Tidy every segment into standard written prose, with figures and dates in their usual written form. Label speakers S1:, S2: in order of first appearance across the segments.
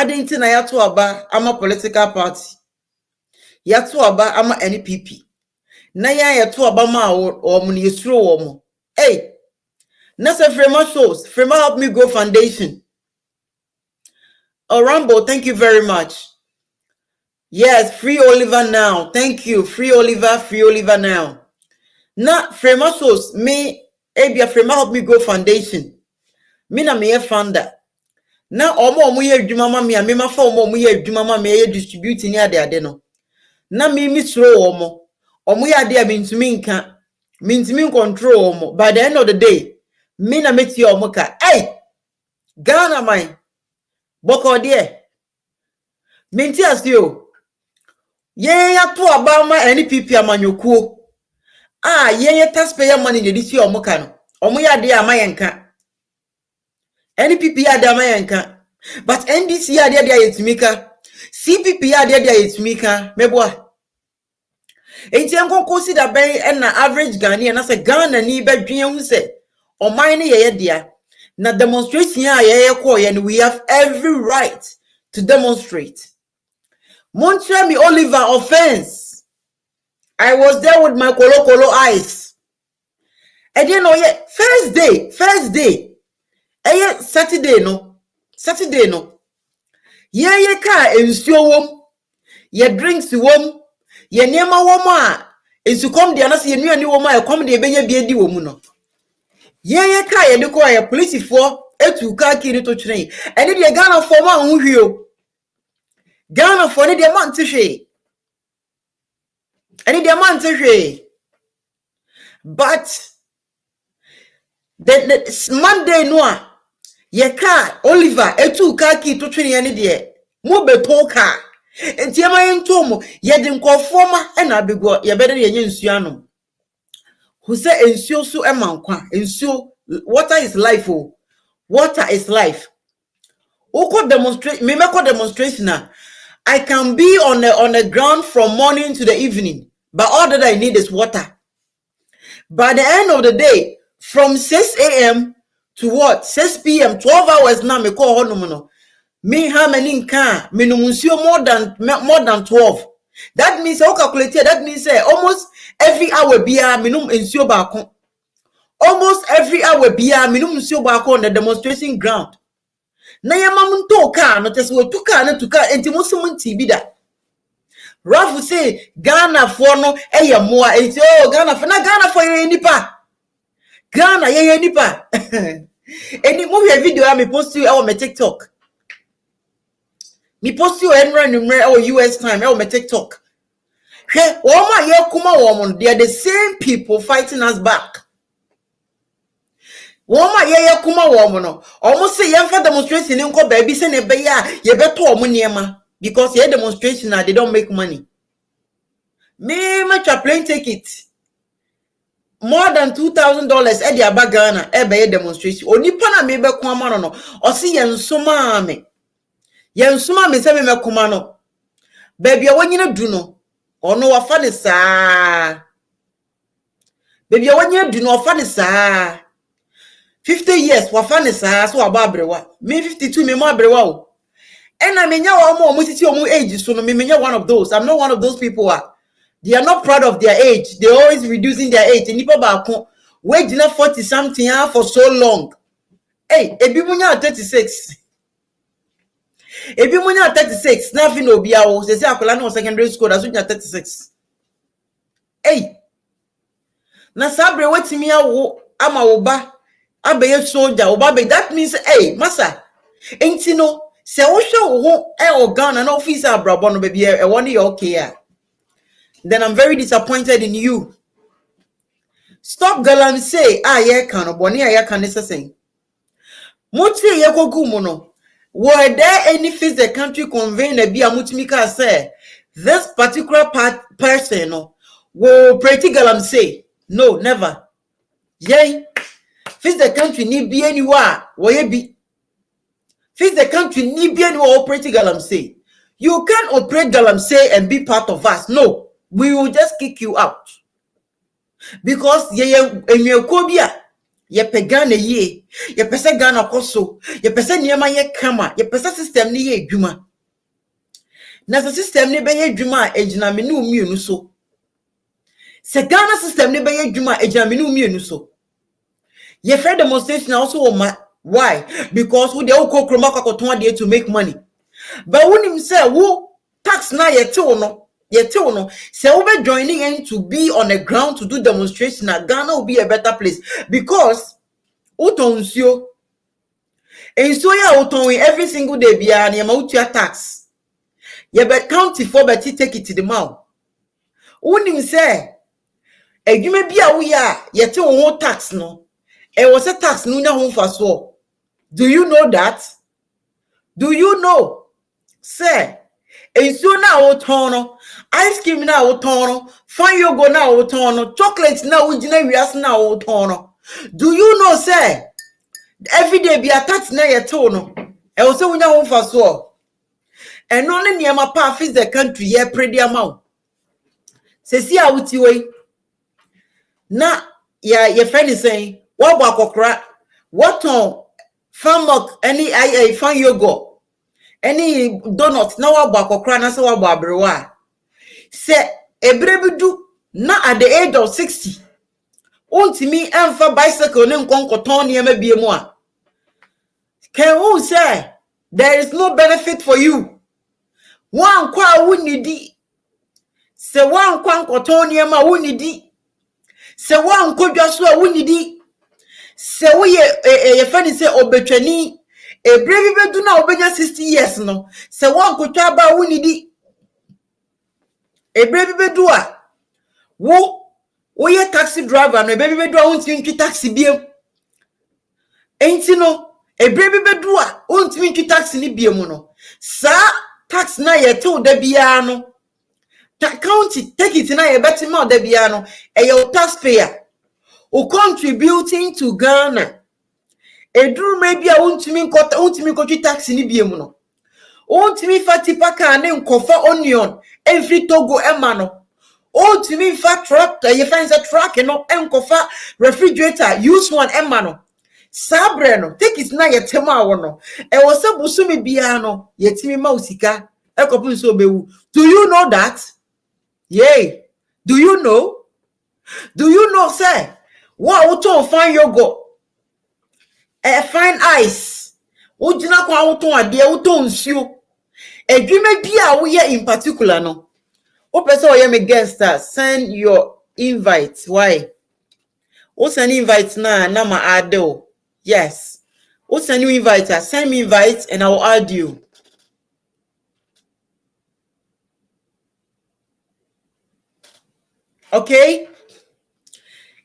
S1: Adinti na yato aba ama political party. Yato aba ama NPP. Na ya yato aba ma omo ni yesuro omo. Hey, nasa Frema shows. Frema help me grow foundation. Oh, Rambo, thank you very much. Yes, free Oliver now. Thank you. Free Oliver now. Na Frema shows me Abia Frema help me grow foundation. Me na me founder. Na omo ye adwuma ma me a me ma fa omo ye adwuma ma me ye distributing ya ade no. Na me suro omo ye ade a mintumi nka. Mintumi control omo. By the end of the day, me na meti omo ka. Hey! Ghana man. Boko de. Minti asio. Ye ya to abama NPP amanyokuo. Ye taxpayer money de disi omo ka no. Omo ye ade amayenka. NPP ya ade amayenka. But NDC ya ade ayetumika. CPP ya ade ayetumika. Meboa. Enti enko consider ben na average Ghanaian na say Ghana ni bedwen hu say oman ne ye dia. Na demonstration ya ye call ye, we have every right to demonstrate. Montreal me Oliver offense. I was there with my kolo eyes. And you know, first day. Saturday no. Ye car ensuo wom. Ye drinks wom. Ye niema wom a ensu kom dia na se ye nuani wom a kom dia benya bi edi wom no. Ye car ye de ko ye police for etu car kiri to twene. Ene dia Ghana for ma hu hwio. Ghana for ne dia man tihwe. Ene dia man tihwe. But the Monday no ye car Oliver etu car ki to twene ne de mo beton car enti ama yento mo ye de nkofo ma e na abego ye bede ye nsuo anom who say ensuo so e mankwa ensuo water is life oh water is life oko demonstrate me make demonstration I can be on the ground from morning to the evening but all that I need is water. By the end of the day, from 6 a.m. to what? 6 p.m. 12 hours now me call honomono. Me how many nka me no musio more than 12. That means I calculate that means almost every hour bia me no ensio baako. Almost every hour bia me no musio baako on the demonstration ground. Na yama munto ka no tese we tuka na tuka enti musum nti bi da. Rafu say Ghana for no eye moa enti Ghana for na Ghana for ye nipa. Ghana ye nipa. Any movie video me post you on my TikTok. Me post you enra numere our US time on my TikTok. He woma ye kuma womon they are the same people fighting us back. Woma ye kuma womono. Almost say yemfa demonstration nko baby say ne be ya ye beto omo niema because ye demonstration they don't make money. Me match a plane ticket. More than $2,000 e dia ba Ghana e be demonstration. Onipa na me be kwama no no. O si yensoma me. Yensoma me se me mekoma no. Baby a wanyina du no. Ono wafa ne saa. Baby a wanyina du no wafa ne saa. 50 years wafa ne saa so aba abrewa. Me 52 me mo abrewa o. Ena menya wa mo titi omu age so no me menya one of those. I'm not one of those people they are not proud of their age. They're always reducing their age. And people back wait dinner 40 something for so long. Hey, ebi munya 36. Ebi munya 36. Nothing will be out. They say akola no secondary school. That's when 36. Hey, na sabre wetimi awo ama oba abeye soldier oba be that means hey masa enti no se wo hwe wo ho Ghana na office abrabo no baby e won ye okay then I'm very disappointed in you. Stop galam say ye can boni ya can say. Muti ye kogu mu no. Were there any face the country convene a bia mutimika say this particular person no will pretty galam say no never. Yay. Face the country ni be anywhere wo be. Face the country ni be anywhere operating galam say. You can't operate galam say and be part of us. No. We will just kick you out. Because ye enyekobia Ye pe Ghana ye. Ye pese Ghana koso. Ye pese niyama ye kama. Ye pese system ni ye juma. Na se system ni be ye juma ejina me ni umienu so. Se Ghana system ni be ye juma ejina me ni umienu so. Ye fair demonstration also why? Because we dey go kroma kwakoton ade to make money. But when him say wo tax na yete no say we be joining in to be on the ground to do demonstration na Ghana will be a better place because utonsuo ensuo ya uton every single day bia na ma utua tax ye be county for be take it to the mouth when him say adwuma bia wo ya yete wo tax no e was a tax no nya ho faso. Do you know that? Do you know? Say ensuo na wo ton no, ice cream na wo ton no, fan yogo na wo ton no, chocolate na wo gina wiase na wo ton no. Do you know say every day be attack na ye to no e wo se wonya wo fa so e no ne niam pa fix the country ye predi amount se si a wuti we na ye friend is saying what bo akokra what on fan milk any fan yogo any donut na wa bo akokra na se wa bo abrewa se ebrebidu na at the age of 60 ontimi emfa bicycle ne nkonkoton ne ma biemu a can who say there is no benefit for you? One kwa wunidi. Se one kwa nkoton ne ma wunidi. Se one kodwa so a wunidi. Se wo ye fani se obetwani ebrebi bedu na obenya 60 years no. Se one kotwa ba wunidi. Ebrebi bedu a wo ye taxi driver no ebrebi bedu a wonti ntwi taxi biem. Enti no ebrebi bedu a wonti ntwi taxi ni biem no. Sa tax na ye to da bia no. County take it na ye better more da bia no. E your taxpayer o contributing to Ghana. Eduru maybe a wontimi nkotwi tax ni biem no. Wontimi fa tipaka ne nkofa onion every Togo ema no. Wontimi fa tractor ye find a truck no enkofa refrigerator use one ema no. Sabre no take it na ye tema wo no. E wo se busumi bia no ye timi ma usika ekopun so bewu. Do you know that? Yay. Do you know? Do you know say what wuton fan yogo fine ice ujina kwa wuton ade wuton nsuo edwuma bia wo ye in particular no o person o ye me guest send your invite. Why o send invite na ma add o. Yes o send you invite send me invite and I will add you. Okay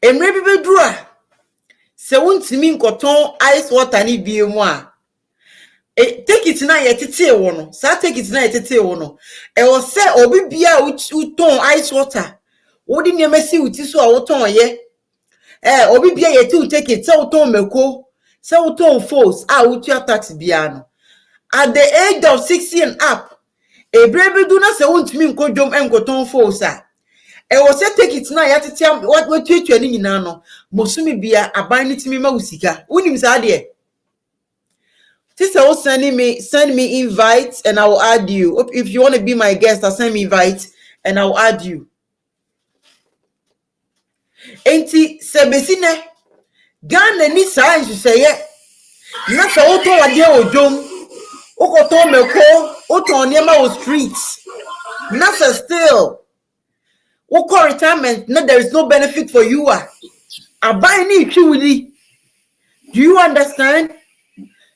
S1: emre bi bedru a se wontimi nkoton ice water ni biemu a take it na ye tete wo no sa take it na ye tete wo no e wo se obi bia uton ice water wo di niamasi uti so a woton ye obi bia ye ti take it se woton meko se woton force a utu tax bia no at the age of 60 and up ebrebi do na se wontimi nkodwom enkoton force a e wo se take it na ye tete what twetwa ni nyina no mosumi bia aban ni timi ma usika unim sa de. Sister will send me invites and I will add you. If you want to be my guest, I'll send me invites and I will add you. Enti sebesine Ghana ni sa say na sa oto ade ojom okoto meko oto niema o streets na sa still oko retirement no there is no benefit for you abai ni twiwili. Do you understand?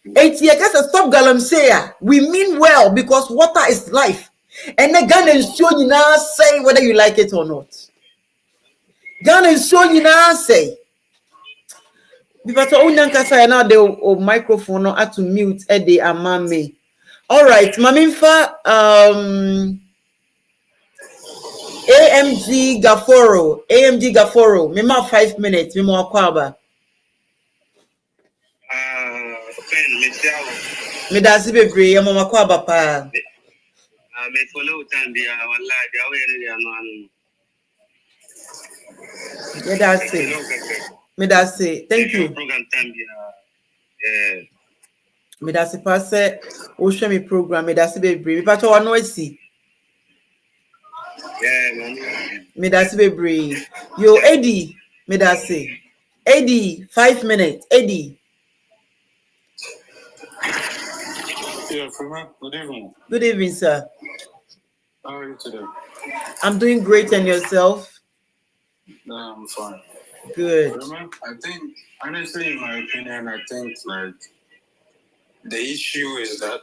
S1: Stop galamsey. We mean well because water is life. And the Ghana is showing you now say whether you like it or not. Ghana is showing you now say. Because Unyanka say now the microphone no had to mute Eddie and Mami. All right, Maminfa AMG Gaforo. Mema 5 minutes. Mema akwaba. Me da si bebre ya mama kwa bapa
S2: me follow tambia wallahi da wayar da no anu
S1: ya da si Me that say thank you.
S2: Program time
S1: Me that say pass o show me program. Me that say baby. Me pass one no see.
S2: man.
S1: Me that say baby. Yo Eddie. Me that say Eddie. 5 minutes. Eddie.
S3: Yeah, Freeman, good evening.
S1: Good evening, sir.
S3: How are you today?
S1: I'm doing great, and yourself?
S3: No, I'm fine.
S1: Good.
S3: Freeman, I think, honestly, in my opinion, I think like the issue is that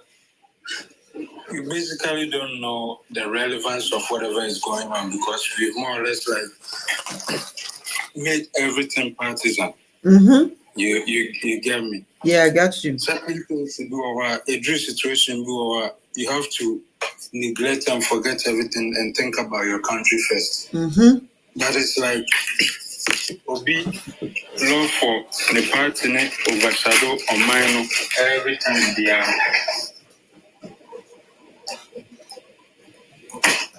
S3: you basically don't know the relevance of whatever is going on because we've more or less like made everything partisan.
S1: Mm-hmm.
S3: You get me?
S1: Yeah, I got you.
S3: Certain things to do over a dream situation do over, you have to neglect and forget everything and think about your country first.
S1: Mm-hmm.
S3: That is like Obi love for the party overshadow or mine every time they are.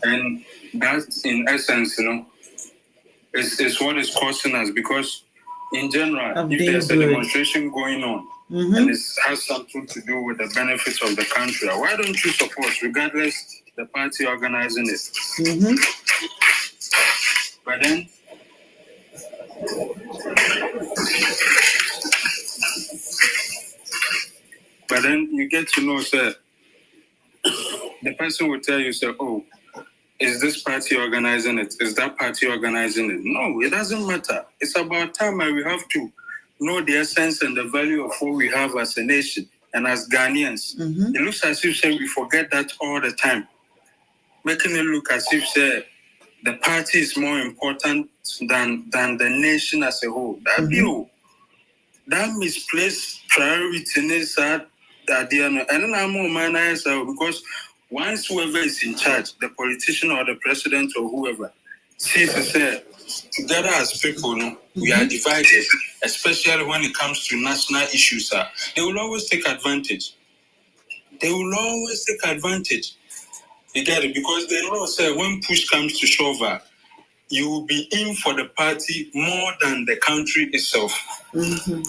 S3: And that in essence, is what is causing us because in general, if there's a demonstration going on and it has something to do with the benefits of the country, why don't you support, regardless the party organizing it?
S1: Mm-hmm.
S3: But then you get to know, sir, the person will tell you, sir, oh, is this party organizing it? Is that party organizing it? No, it doesn't matter. It's about time and we have to know the essence and the value of what we have as a nation and as Ghanaians.
S1: Mm-hmm.
S3: It looks as if, say, we forget that all the time. Making it look as if, say, the party is more important than the nation as a whole. That view, that misplaced priority is that idea. And then I'm more minor because once whoever is in charge, the politician or the president or whoever, sees to say, together as people, we are divided, especially when it comes to national issues. They will always take advantage. They will always take advantage. You get it? Because they know, say, when push comes to shove, you will be in for the party more than the country itself.
S1: Mm-hmm.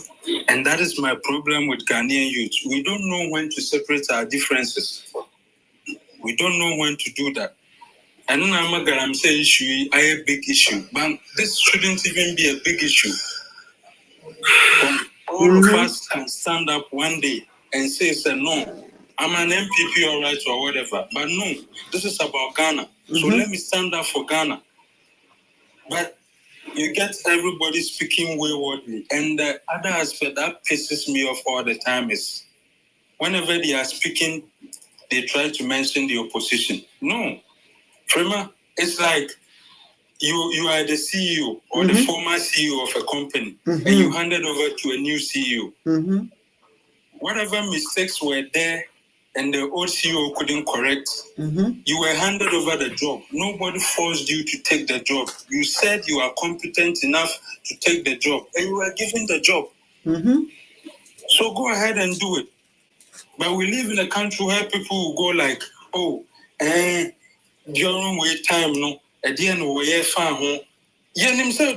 S3: And that is my problem with Ghanaian youth. We don't know when to separate our differences. We don't know when to do that. And then I'm saying issue, a big issue. But this shouldn't even be a big issue. All of us can stand up one day and say, no, I'm an MPP, all right, or whatever. But no, this is about Ghana. So let me stand up for Ghana. But you get everybody speaking waywardly. And the other aspect that pisses me off all the time is whenever they are speaking, they try to mention the opposition. No. Prima, it's like you are the CEO or the former CEO of a company and you handed over to a new CEO. Whatever mistakes were there and the old CEO couldn't correct, you were handed over the job. Nobody forced you to take the job. You said you are competent enough to take the job and you were given the job. So go ahead and do it. But we live in a country where people will go like, during wait time, at the end of the year,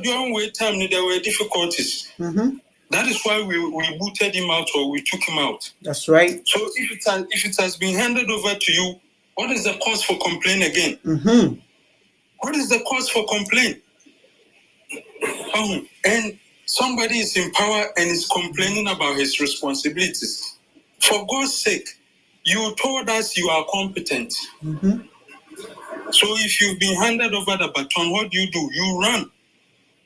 S3: during wait time, there were difficulties. That is why we booted him out or we took him out.
S1: That's right.
S3: So if it has been handed over to you, what is the cause for complaint again? What is the cause for complaint? And somebody is in power and is complaining about his responsibilities. For God's sake, you told us you are competent. So if you've been handed over the baton, what do? You run.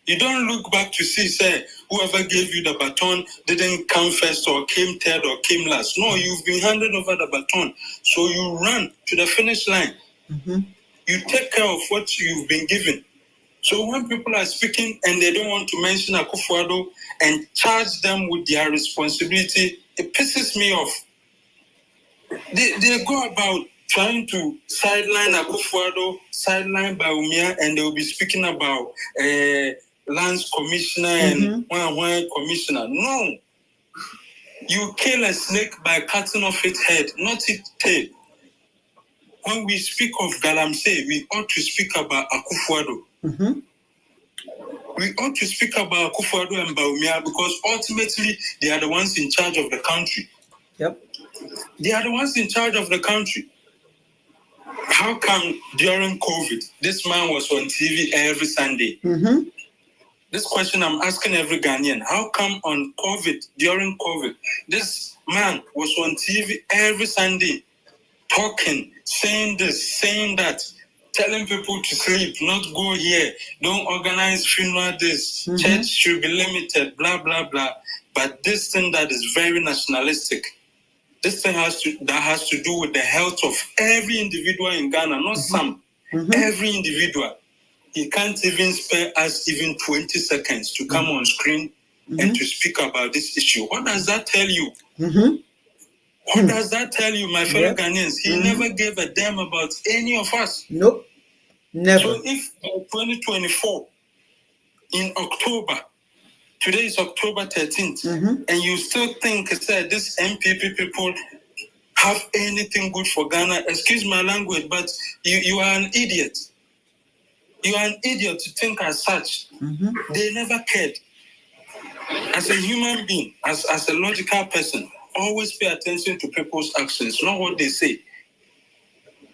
S3: You don't look back to see, say, whoever gave you the baton didn't come first or came third or came last. No, you've been handed over the baton. So you run to the finish line. You take care of what you've been given. So when people are speaking and they don't want to mention Akufo-Addo and charge them with their responsibility, it pisses me off. They go about trying to sideline Akufo-Addo, sideline Baumia, and they will be speaking about lands commissioner and one commissioner. No. You kill a snake by cutting off its head, not its tail. When we speak of Galamsey, we ought to speak about Akufo-Addo. We ought to speak about Akufo-Addo and Bawumia because ultimately they are the ones in charge of the country.
S1: Yep.
S3: They are the ones in charge of the country. How come during COVID, this man was on TV every Sunday?
S1: Mm-hmm.
S3: This question I'm asking every Ghanaian. How come on COVID, during COVID, this man was on TV every Sunday talking, saying this, saying that, telling people to sleep, not go here, don't organize funeral this, church should be limited, blah, blah, blah. But this thing that is very nationalistic, this thing has to do with the health of every individual in Ghana, not some, every individual. He can't even spare us even 20 seconds to come on screen and to speak about this issue. What does that tell you? What does that tell you, my fellow Ghanaians? He never gave a damn about any of us.
S1: Nope. Never.
S3: So if 2024, in October, today is October 13th, and you still think that this MPP people have anything good for Ghana, excuse my language, but you are an idiot. You are an idiot to think as such. They never cared. As a human being, as a logical person, always pay attention to people's actions, not what they say.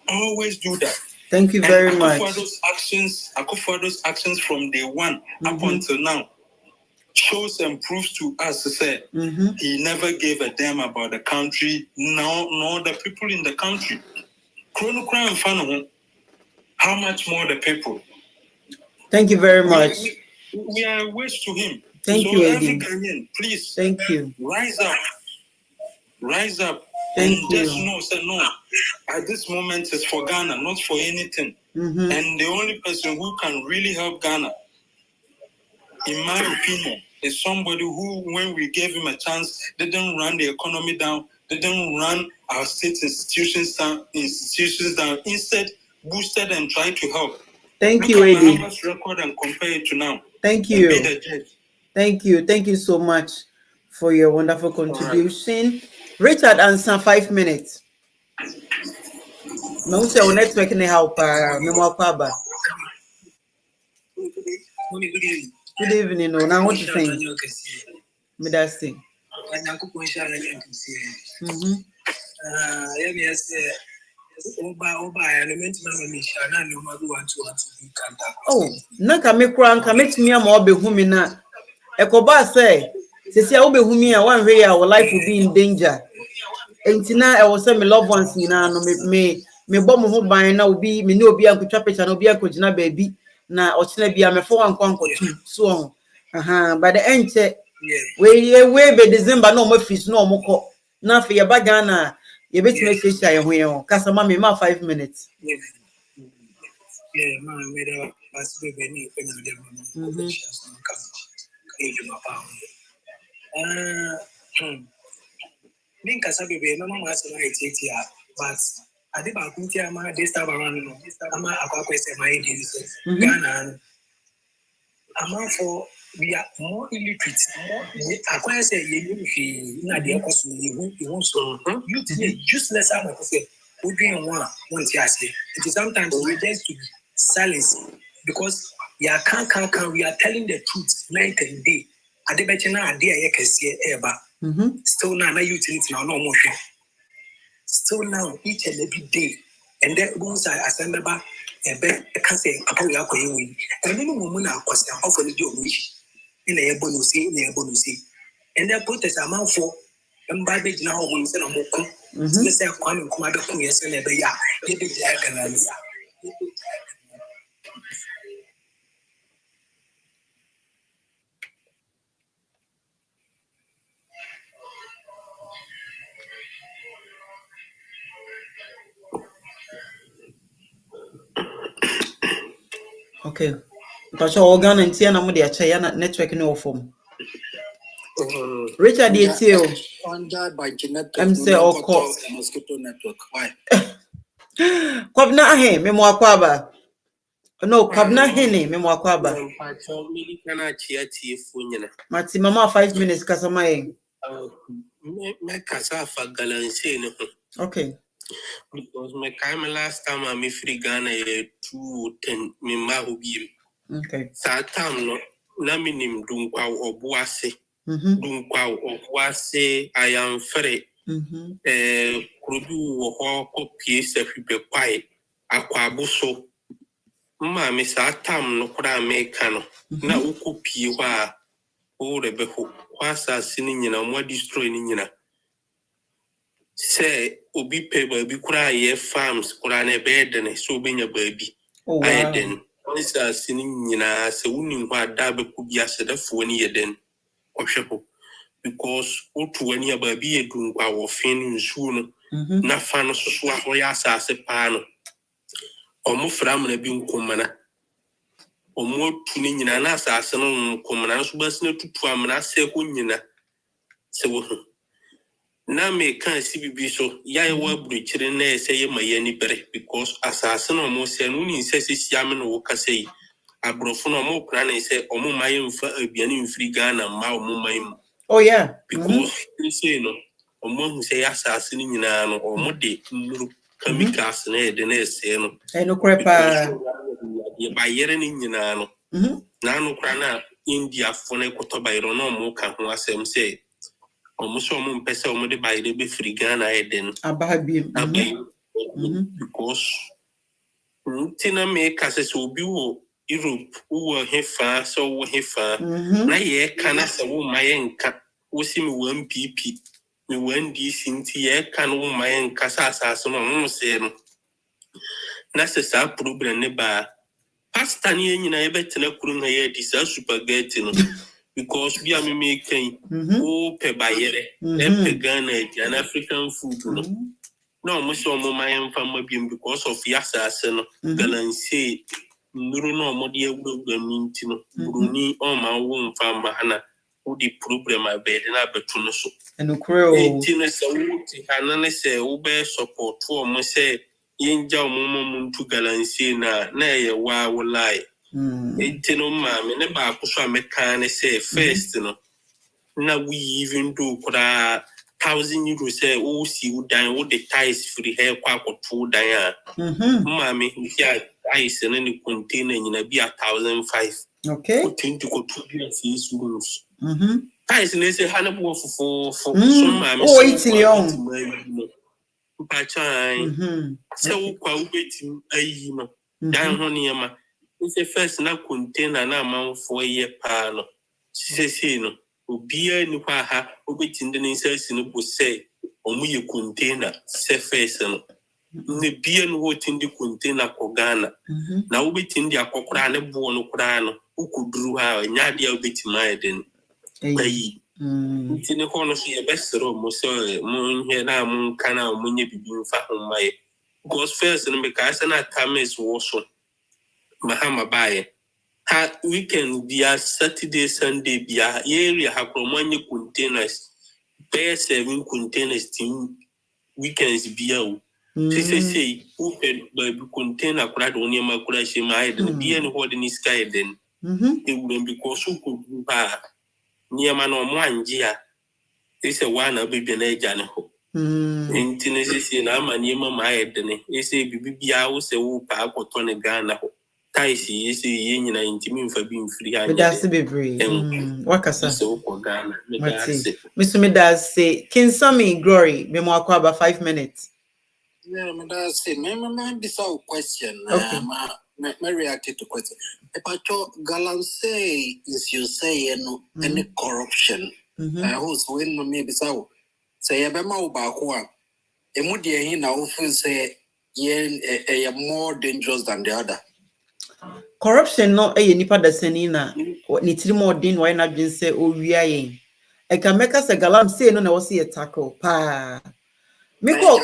S3: Always do that.
S1: Thank you very much.
S3: Akufo-Addo's actions from day one up until now shows and proves to us that he never gave a damn about the country, nor the people in the country. How much more the people?
S1: Thank you very much.
S3: We are a waste to him.
S1: Thank
S3: so
S1: you,
S3: every
S1: Eddie.
S3: Ghanaian, please.
S1: Thank you.
S3: Rise up.
S1: Thank
S3: and
S1: you.
S3: Just know, say no. At this moment, it's for Ghana, not for anything. And the only person who can really help Ghana, in my opinion, is somebody who, when we gave him a chance, didn't run the economy down, didn't run our state institutions down. Instead, boosted and tried to help.
S1: Thank you, Eddie.
S3: Look at my record and compare it to now.
S1: Thank you. Thank you. Thank you so much for your wonderful contribution. Right. Richard, answer 5 minutes. No, say our network can help. Good evening. No, now what you think? Me that's it. Oh, na kame kura nka metimi ama obehu me na ekoba say sisi a obehu me a one way our life will be in danger. Entina e wo say me loved ones nyina no me bom ho ban na obi me ne obi ankotwa picture na obi akogina baabi na ochina bia me fo wanko ankotu so on but the enche we be December no mo fees no mo ko na fe ye ba Ghana ye betime sesha ye ho ye ho kasa ma me ma 5 minutes.
S4: Man, made a massive venue when you but I did about this time around. I'm a question my Ghana. I'm for we are more illiterate. I can't say you know the cost you want so you useless. I'm say we doing one say it is sometimes we just to silence because we are can we are telling the truth night and day. I did bet you now idea you can see ever. Still now utility now no more. Still now each and every day, and then once I assemble back. I can't say about your going. And then woman are question offer the job wish in a bonus, and their protest amount for and by big now when you say I'm okay. Let's say I'm come out of yes and ever ya.
S1: Okay. Because organ and Tiana Modia Chayana network no form. Richard Yetio. I'm say or call
S4: mosquito network. Why?
S1: Kwabna he memoir kwaba. No, kwabna hene memoir kwaba. Mati mama 5 minutes kasama
S4: Me casa for galanse.
S1: Okay.
S4: Because my time last time I'm free Ghana 210 me mahubi.
S1: Okay.
S4: That time no
S3: na minim dunkwa obuase dunkwa obuase ayamfere kurubi wo ho kopie sefibɛ kwae akwabuso mma me sa tam no kora America no na ukopie hɔ a o rebeho kwasa sini nyina mo destroy ni nyina se obi pe baabi kora ye farms kora na bedene so obenya baabi ayeden kwasa sini nyina se unim hɔ ada be ku bia se defo ni yeden ohwepo because otu ani baabi edun kwa wo fin nsuo no na fa no soso a ho ya asase paa no omo fram na bi nkomana omo tu ni nyina na asase no nkomana so basi na tutu amana se ho nyina se wo na me kan si bibi so ya ye wa buruchire na ese ye mayani bere because asase no mo se no ni se siame no wo kasei abrofo no mo kra na se omo maye mfa abiani mfiri Ghana ma omo mayim.
S1: Oh yeah,
S3: because you say no omo hu se asase ni nyina no omo de nuru chemicals na de na ese no
S1: no krepa
S3: ye bayere ni nyina no na no kra na India fo na koto bayero no mo ka ho asem se omo so omo mpese omo de bayere be free Ghana eden
S1: ababi
S3: because tina me ka se obi wo Europe wo hefa so wo hefa na ye kana se wo maye nka wo si mi 1 pp mi 1 dc nti ye kana wo maye nka sa asase no mo se no na se sa problem ne ba pasta ni nyina ye betena kuru nga ye di sa spaghetti no because we are making pe bayere pe Ghana and African food no mo so mo mayen fam biem because of yasase no balance nuru no mo de egbo minti no buruni o ma wo mfam hana wo di problem abed na betu no so
S1: enukro
S3: ti no se wo ti hanane se wo be support wo mo se yenja o mo muntu balance na ye wa wo lie no mama ne ba kuso America ne say first no na we even do kura 1,000 euros say o si udan wo the ties free hair kwa koto dan a mama ya ice ne ni container nyina bi 1,500
S1: okay
S3: ko tinti ko to bi asi rooms ties ne say hanabo fofo so mama
S1: oh itini on
S3: pa chai se wo kwa ubetim ayi no dan ho ne ma the first na container na amanfo ye pa no sisi no obia ni kwa ha obetinde ne nsasi no bo say omu ye container se first no ne bia no hotinde container ko Ghana na obetinde akokora ne bo no kora no ukuduru ha nya dia obetima eden ayi ntine ho no so ye besero mo so mo nhye na mo kana mo nye bibi mfa ho mai because first no be ka se na tames wo so Mahama baye ha weekend bia Saturday Sunday bia area ha kromanye containers pay 7 containers team weekends bia o say open baby container kura do ne ma kura she ma eden bia ne hode ni sky eden e wuren because ko ba niema no mo anjia say one baby na eja ne ho ntine say na ama niema ma eden say bibia wo se wo pa akoto ne Ghana ho taisi yesi yenyina intimi mfa bi mfiri ha
S1: medase bebre wakasa
S3: so ko Ghana
S1: medase Kinsami Glory memo akwa about 5 minutes
S5: yeah medase me be so question me react to question epacho galance is you say no any corruption who's when no me be so say e be ma wo ba ko a emu de hin na wo feel say ye more dangerous than the other.
S1: Corruption no nipa da sani na ni tiri mo din why na dwen se o wia yen e ka meka se galam say no na wo se tackle pa me ko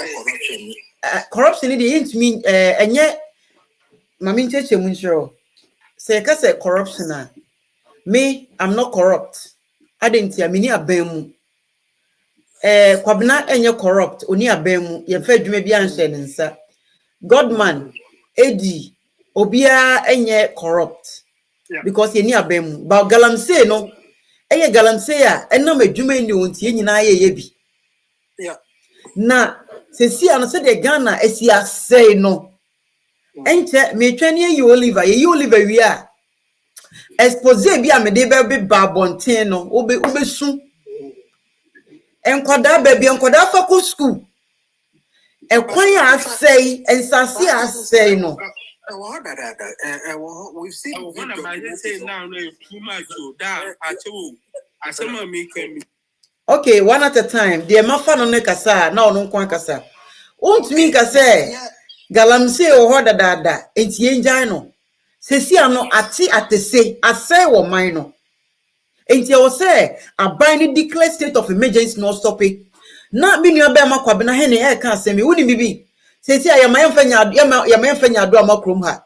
S1: corruption ni dey ntumi enye mami ncheche mu nchiro say ka say corruption na me I'm not corrupt adenti amini abamu kwabna enye corrupt oni abamu ye fa dwuma bi anhye ne nsa Godman edi obia enye corrupt because ye ni abem ba galamsey no eye galamsey a enam adwuma ni ontie nyina ye bi na sesi ano se de Ghana esi asey no enche me twani ye Oliver wi a expose bi amede be babonten no obesu enkoda baby enkoda fa ko school ekwan asai ensase asai no
S5: we've seen
S3: one of my say now no too much that asema make me.
S1: Okay, one at a time. The mafa no ne kasa na ono nkwan kasa. Untumi kasa galamse o hoda dada enti enjan no. Sesi ano ati atese asai wo man no. Enti o say aban ni declare state of emergency no stop it. Na bi nua be makwabe na he ne e ka asemi woni bibi. Sesi ayama yemfa nya do amakrom ha.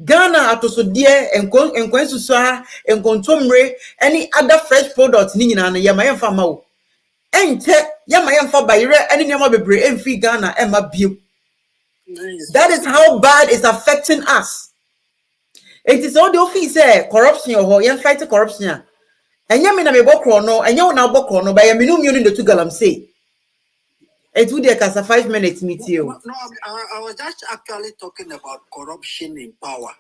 S1: Ghana atosodie enkwan susu ha enkontomre any other fresh products ni nyina na yema yemfa ma wo. Ente yema yemfa bayire any nyama bebre emfi Ghana ema bio. That is how bad it's affecting us. It is all the office corruption or yen fight corruption. Enya me na me bokro no enya wo na bokro no ba ye menu mienu de tu galamsey. It would take us a 5 minutes meet you.
S5: No, I was just actually talking about corruption in power.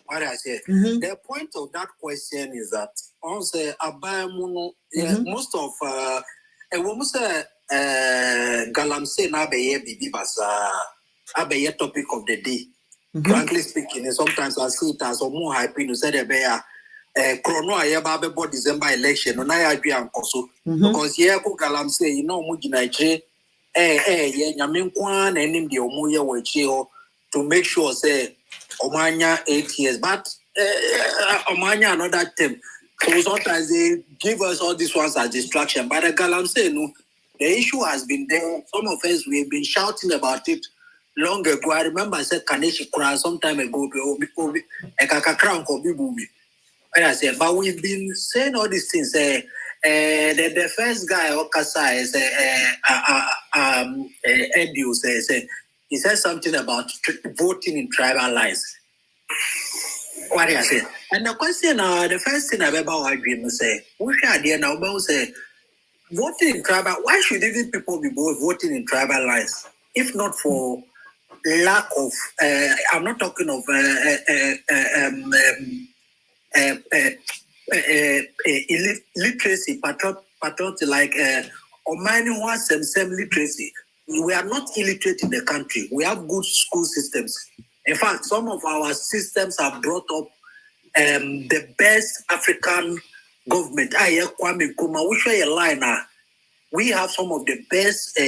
S5: What I say, the point of that question is that most of galamsey na be bibi basa abeye topic of the day. Frankly speaking, sometimes I see it as a more hype in say the chrono ayeba be December election no na ya dwe ankoso because here ko galamsey you know mu gina nyame nkwa na enim de omo ye wachi ho to make sure say omanya 8 years but omanya another term. So sometimes they give us all these ones as distraction, but the galamsey no, the issue has been there. Some of us we have been shouting about it long ago. I remember I said Kaneshi Kura some time ago but we've been saying all these things. The first guy Okasa is Edu says he said something about voting in tribal lines. What I say? And the question, the first thing I've ever dream say, we should idea now about say voting in tribal. Why should even people be voting in tribal lines if not for lack of? I'm not talking of literacy, patriotic like or mining one same literacy. We are not illiterate in the country. We have good school systems. In fact, some of our systems have brought up the best African government. Kwame Nkrumah, we show a line now. We have some of the best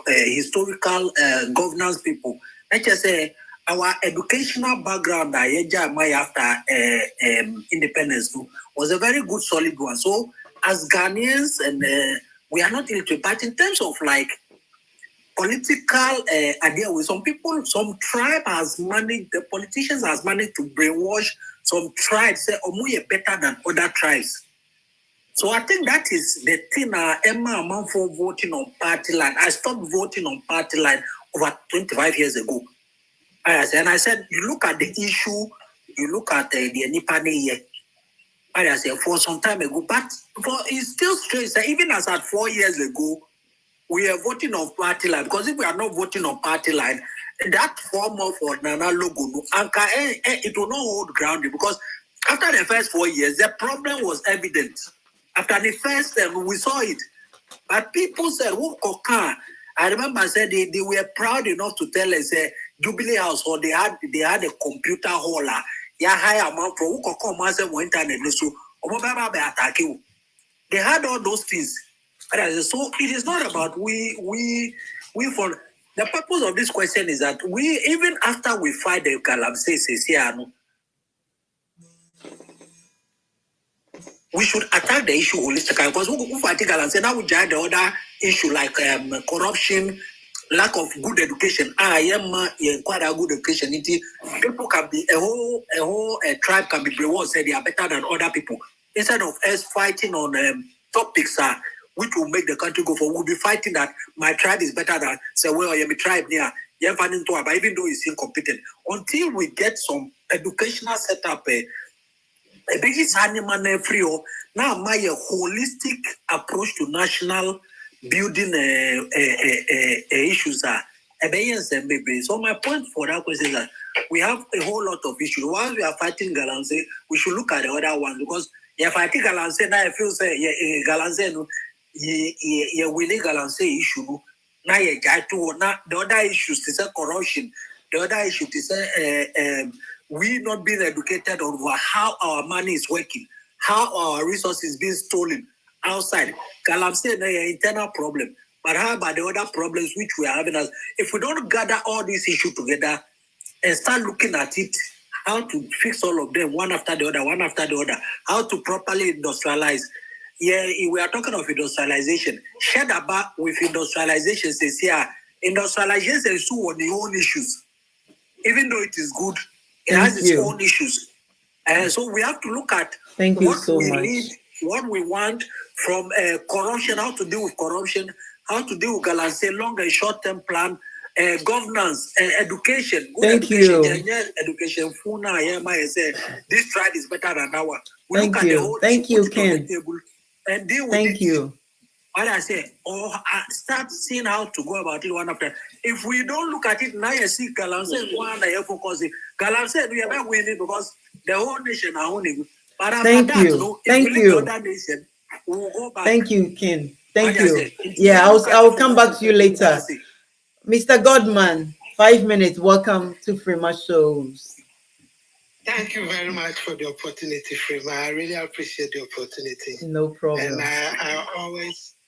S5: historical governance people. Let's just say our educational background after independence was a very good, solid one. So as Ghanaians, and we are not illiterate, but in terms of like political idea with some people, some tribe has managed, the politicians has managed to brainwash some tribes, say, Omuye better than other tribes. So I think that is the thing Emma amount for voting on party line. I stopped voting on party line over 25 years ago. And I said, you look at the issue, you look at the Nipane here. I said, for some time ago, but it's still strange that even as at 4 years ago, we are voting on party line. Because if we are not voting on party line, that form of Nana logo, it will not hold ground. Because after the first 4 years, the problem was evident. After the first, we saw it. But people said, I remember I said they were proud enough to tell us, Jubilee House, or they had a computer hall. High amount for who could come and internet. So, they had all those things. So it is not about we for the purpose of this question is that we, even after we fight the galamsey, we should attack the issue holistically, because we fight galamsey now, we judge the other issue like corruption, lack of good education. I am quite a good education. People can be a whole tribe can be brainwashed, say they are better than other people. Instead of us fighting on topics which will make the country go forward, we'll be fighting that my tribe is better than say, well, you're a tribe near, but even though it's incompetent, until we get some educational setup, a biggest animal free. Now, my holistic approach to national building issues are. So my point for that question is that we have a whole lot of issues. Once we are fighting Galamsey, we should look at the other one because if I think Galamsey now, I feel say Galamsey no, you winning Galamsey issue. Now you got to now the other issues is corruption. The other issue is we not being educated on how our money is working, how our resources being stolen outside. Galamsey is an internal problem. But how about the other problems which we are having? As if we don't gather all these issues together and start looking at it, how to fix all of them one after the other, how to properly industrialize. Yeah, we are talking of industrialization. Shared about with industrialization says here, industrialization is too on the own issues. Even though it is good, it has its own issues. And so we have to look at what we need, what we want from corruption, how to deal with corruption, how to deal with Galamsey, long and short-term plan, governance, education. Good education. This tried is better than our. We look at the whole
S1: Ken.
S5: And deal with it. What I say, or start seeing how to go about it one after. If we don't look at it now, you see Galamsey one day focusing. Galamsey, we are not winning because the whole nation are owning. But
S1: thank you.
S5: Other nation, we'll go back.
S1: Thank you, Ken. Thank you. Yeah, I'll come back to you later. Mr. Godman, 5 minutes. Welcome to Frema Shows.
S6: Thank you very much for the opportunity, Frema. I really appreciate the opportunity.
S1: No problem.
S6: And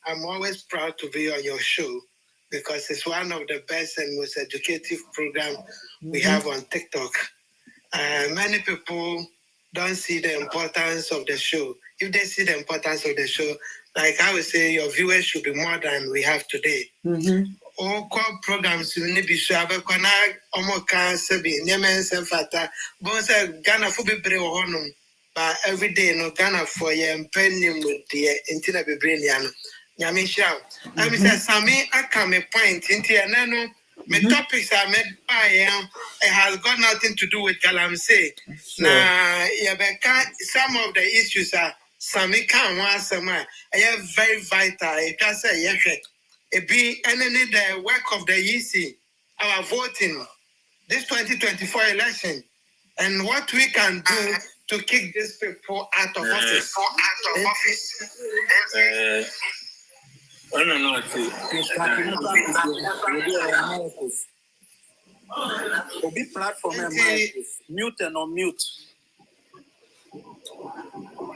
S6: I'm always proud to be on your show because it's one of the best and most educative programs we have on TikTok. Many people don't see the importance of the show. If they see the importance of the show, like I would say, your viewers should be more than we have today. All programs will be sure but Ghana for be brave but every day no Ghana for you penny with the intina be brilliant. Yamisha, I mean, Sammy, I come a point into no. My topics are made by it has got nothing to do with Galamsey. Now, some of the issues are Sammy can want somewhere. I am very vital. It can say yes. It be any the work of the EC, our voting, this 2024 election, and what we can do to kick these people out of office.
S5: Big platform mute and unmute.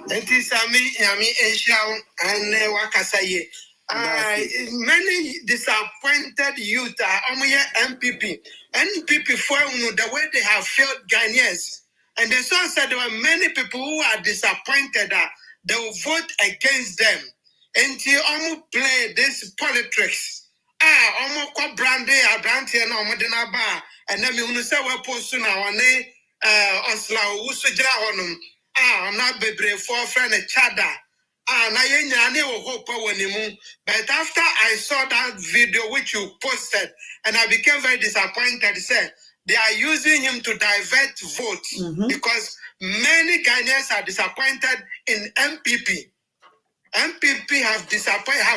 S6: It is Yami Asia and Wakasaye. Many disappointed youth are MPP. MPP for the way they have failed Ghanaians. And the son said there were many people who are disappointed that they will vote against them. Until almost play this politics. Almost called brandy, a brandy, and Omadina bar. And then you say, we're posting our name, Osla, Usujra honum. Not be brave for friend a chada. But after I saw that video which you posted, and I became very disappointed, said they are using him to divert votes because many Ghanaians are disappointed in MPP. MPP have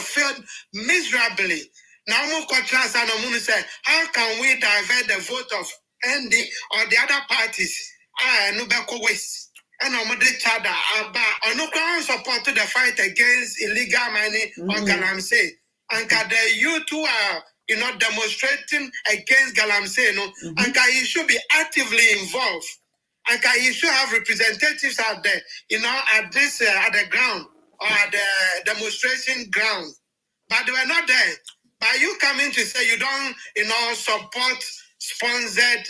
S6: failed miserably. Now, how can we divert the vote of ND or the other parties? And I'm support to the fight against illegal mining on Galamsey. And the youth who are demonstrating against Galamsey, and he should be actively involved. And he should have representatives out there, at this at the ground or at the demonstration ground. But they were not there. But you coming to say you don't, support sponsored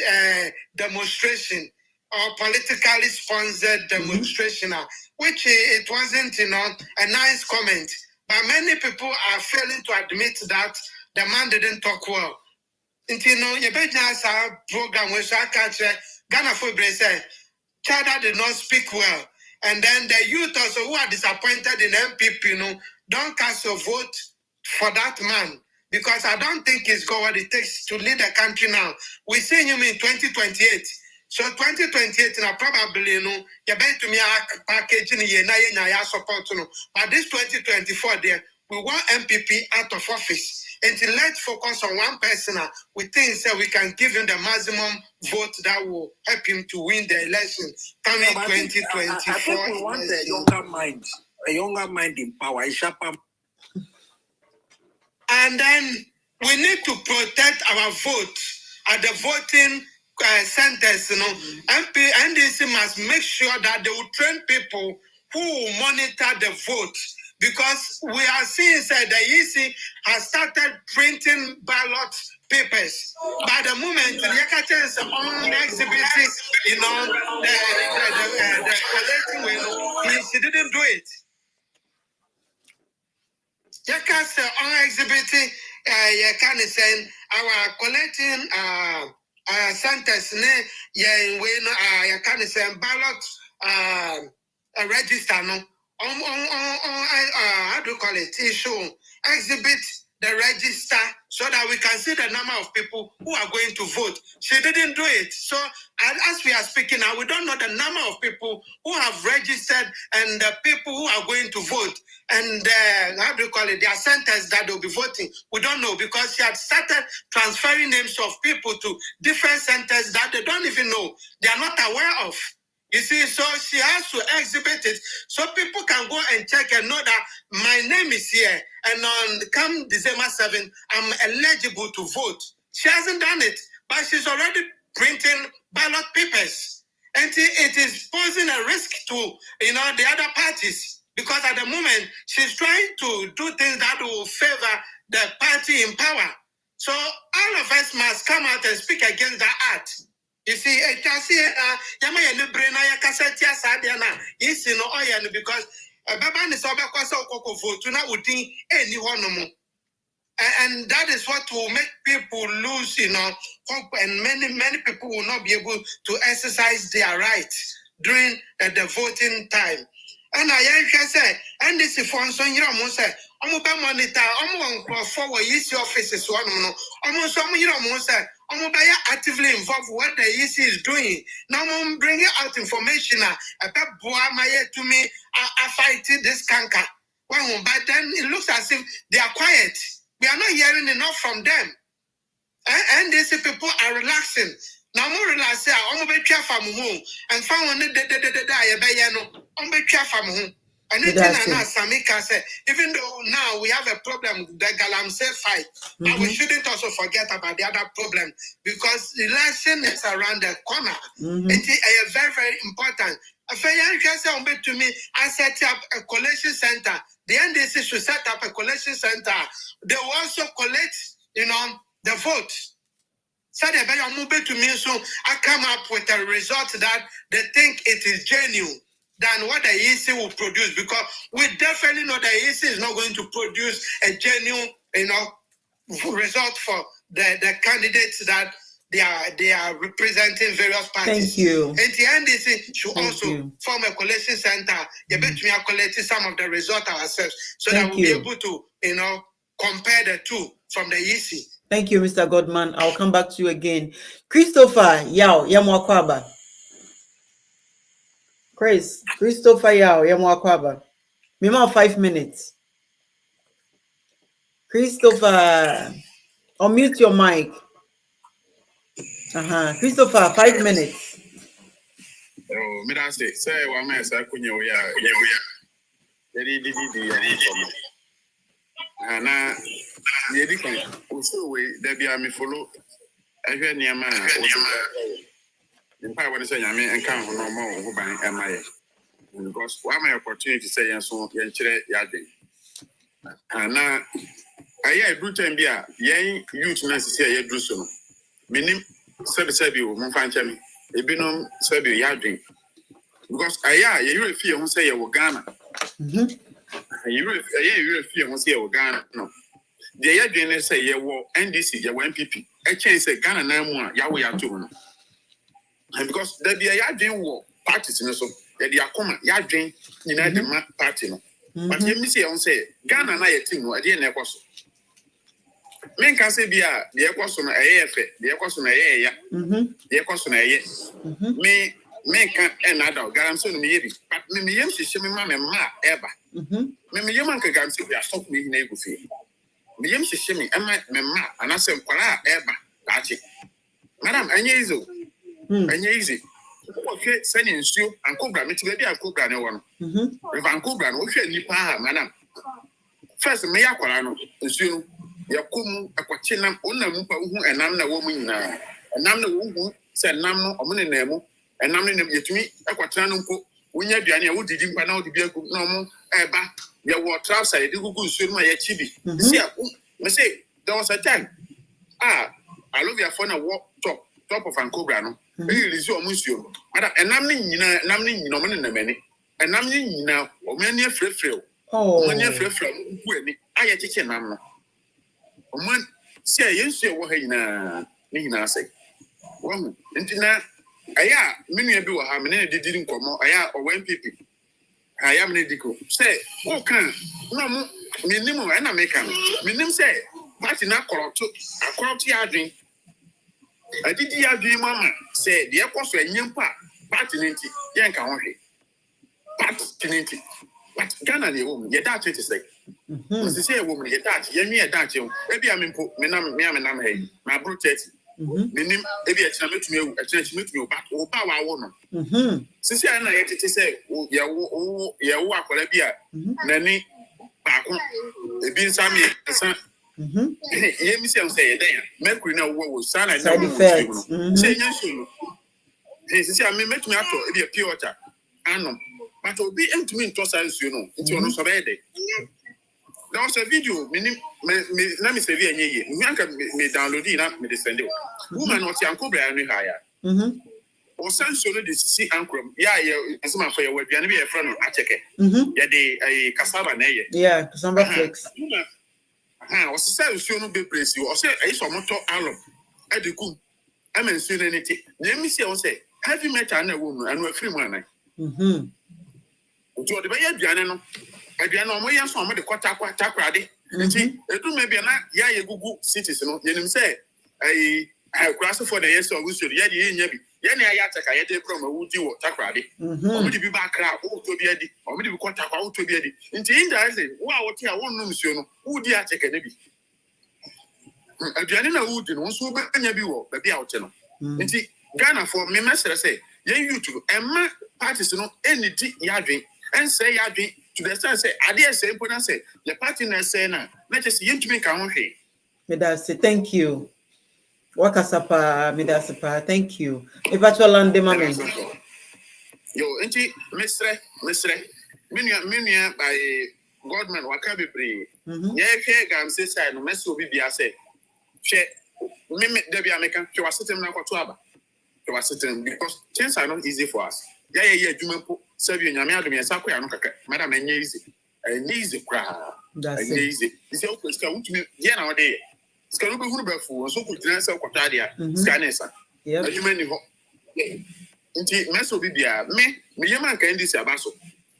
S6: demonstration or politically sponsored demonstration, which it wasn't, a nice comment. But many people are failing to admit that the man didn't talk well. You better program where I catch Ghana for say Chada did not speak well. And then the youth also who are disappointed in MPP, don't cast a vote for that man. Because I don't think he's got what it takes to lead the country now. We see him in 2028. So 2028 now probably you're going to me a package in support. But this 2024 there, we want MPP out of office. And let's focus on one person. We think that we can give him the maximum vote that will help him to win the election coming 2024.
S5: I think we want a younger mind in power.
S6: And then we need to protect our vote at the voting centers. NDC must make sure that they will train people who will monitor the vote, because we are seeing that the EC has started printing ballot papers. By the moment the Yakatans on exhibiting, the collecting, she didn't do it. Yakas on exhibiting, can say our collecting centers, you can say ballot register, no. How do you call it? Issue exhibit the register so that we can see the number of people who are going to vote. She didn't do it. So as we are speaking now, we don't know the number of people who have registered and the people who are going to vote. And how do you call it? Their centers that they'll be voting. We don't know, because she had started transferring names of people to different centers that they don't even know. They are not aware of. You see, so she has to exhibit it so people can go and check and know that my name is here, and on come December 7th, I'm eligible to vote. She hasn't done it, but she's already printing ballot papers, and it is posing a risk to the other parties, because at the moment she's trying to do things that will favor the party in power. So all of us must come out and speak against that act. You see, I can see Yamaya Nubrena Yakasatia Sadiana, because Baban is over Koko vote to not within any one. And that is what will make people lose, hope, and many people will not be able to exercise their rights during the voting time. And I can say, and this is for some year, I'm monitor, I'm forward issue offices, almost some year, I'm actively involved what the EC is doing. Now I'm bringing out information about Boamaya to me. I fighting this canker. But then it looks as if they are quiet. We are not hearing enough from them. And these people are relaxing. Now more relaxed. I'm going to from home and found I'm going to from home. And Samika said, even though now we have a problem, the Galamsey fight, but we shouldn't also forget about the other problem, because the election is around the corner. It is very, very important. To me, I set up a collection center. The NDC should set up a collection center. They will also collect, the vote. So they better move to me, so I come up with a result that they think it is genuine than what the EC will produce, because we definitely know the EC is not going to produce a genuine, result for the candidates that they are representing various parties.
S1: Thank you.
S6: And the NDC should also form a collection center. You bet me, collecting some of the results ourselves, so that we'll be able to, compare the two from the EC.
S1: Thank you, Mr. Godman. I'll come back to you again. Christopher Yao Yamwakwaba. Christopher Yao Yamwakwaba. Mima 5 minutes. Christopher, unmute your mic. Christopher, 5 minutes.
S3: Oh, me that's it. Say one man say kunye oya. Na yedi kan also we there be am follow ehwe niam I want to say nyame enka ho no mo ho ban emaye, because why my opportunity say yen so yen kire yadwen na aye do time bia yen youth na sisi aye do so no menim sebi o mo fan chame ebinom sebi yadwen, because aye ye refi ho say ye wo Ghana you refi ho say ye wo Ghana no the yadwen say ye wo NDC ye wo MPP e chen say Ghana na mu a yawo ya to no. And because there be a yadwin war parties in so there be a common yadwin in the party no. But you see on say Ghana na yet no ade na ekwaso. Men can say bia the ekwaso na efe, the ekwaso na ya. The ekwaso na ye. Me can another garanso no me bi. But me yem hihye me ma eba. Me yem anka garanso bia stop me na egu fi.
S5: Me yam shimi, Emma, and I said, Quara, Eba, Tachi. Madam, and easy. Okay, sending you and Cobra, maybe I could run one. If I'm Cobra, okay, Nipa, madam. First, may I call you? Yakum, a quachinam, Unamupa, and I'm the woman now. And I'm the woman, said Nam, or Munemo, and I'm in the to me, a quatranum, when you're Diana, who did you find out to be a good normal, Eba, your water outside, you go soon, my chibi. See, I say, there was a time. I love your phone, a walk top of Ancobra. Is your monsieur, and I'm in no man in a minute, and I'm in now, or many a free frill. Oh, many a free frill, I a teacher, mamma. One say, yes, you were Nina say. One, and now, I many a do how many didn't come out, or when people. I am medical. Say, oh, can no minimum and American. Minimum say, but in a corrupt, a corrupt yarding. I did the dream, Mamma said, the apostle and young patinity, young country. Patinity. But Ghana, the woman, your dad to say. Say a woman, your dad, you a dad, maybe I'm in Minam, my protest. Minim, maybe a channel to me, a church meet you, but oh, power woman. Since I had to say, oh, yeah, walk, Nanny, Baku, the being some. Let me say, there, Mercury now was son and side effects. Say, yes, you. He I mean, make me out to be a pure water. I know, but will be empty me to size, you know, into no survey. There was a video, let me say, me download it, me send it. Woman, what's your uncle Brian higher? Or send so to see Uncle. Yeah, as my for your web, and be a friend of Acheke. Yeah, the cassava, yeah, cassava flakes. Was said, so no be praise you, or say, I saw motor alum. I do good. I mean, soon anything. Let me say, have you met a woman and we're free one? To the bay of Janano. I do not know where some of the Quataquadi. And see, it do maybe not, yeah, you go citizen. You say, I have crossed for the yes or we should yet in Yabi. Yanni, I had a from a woody or Takradi. Or would be back out to be eddy, or maybe contact out to be eddy. Indeed, I say, wow, what I won't know, monsieur, who dear take a baby. A Janina wood and also be baby out. And see, Ghana for me, master say, yeah, you two, and my parties no any tea yarding, and say yarding to the sun say, I dare say, when I say, the party say now, let us see to make our way. Medasi, thank you. Wakasapa, Medasapa, thank you. If I told on the moment. Yo, auntie, Mister, Minia by Godman, Wakabi Bree. Yeah, Gam says, I no mess will be a say. She, Mimic Debbie American, she was sitting now for Tuaba. She was sitting because things are not easy for us. Yeah, Jumanpo, Serving Yamia, and Sakwa, Madam, and easy crowd. That's easy. It's always come to me, yeah, nowadays. Scaruba Huberfu, so good answer Quatadia, Scanesa. Yeah, you many hope. Indeed, Meso Bibia, me Yaman can this abaso.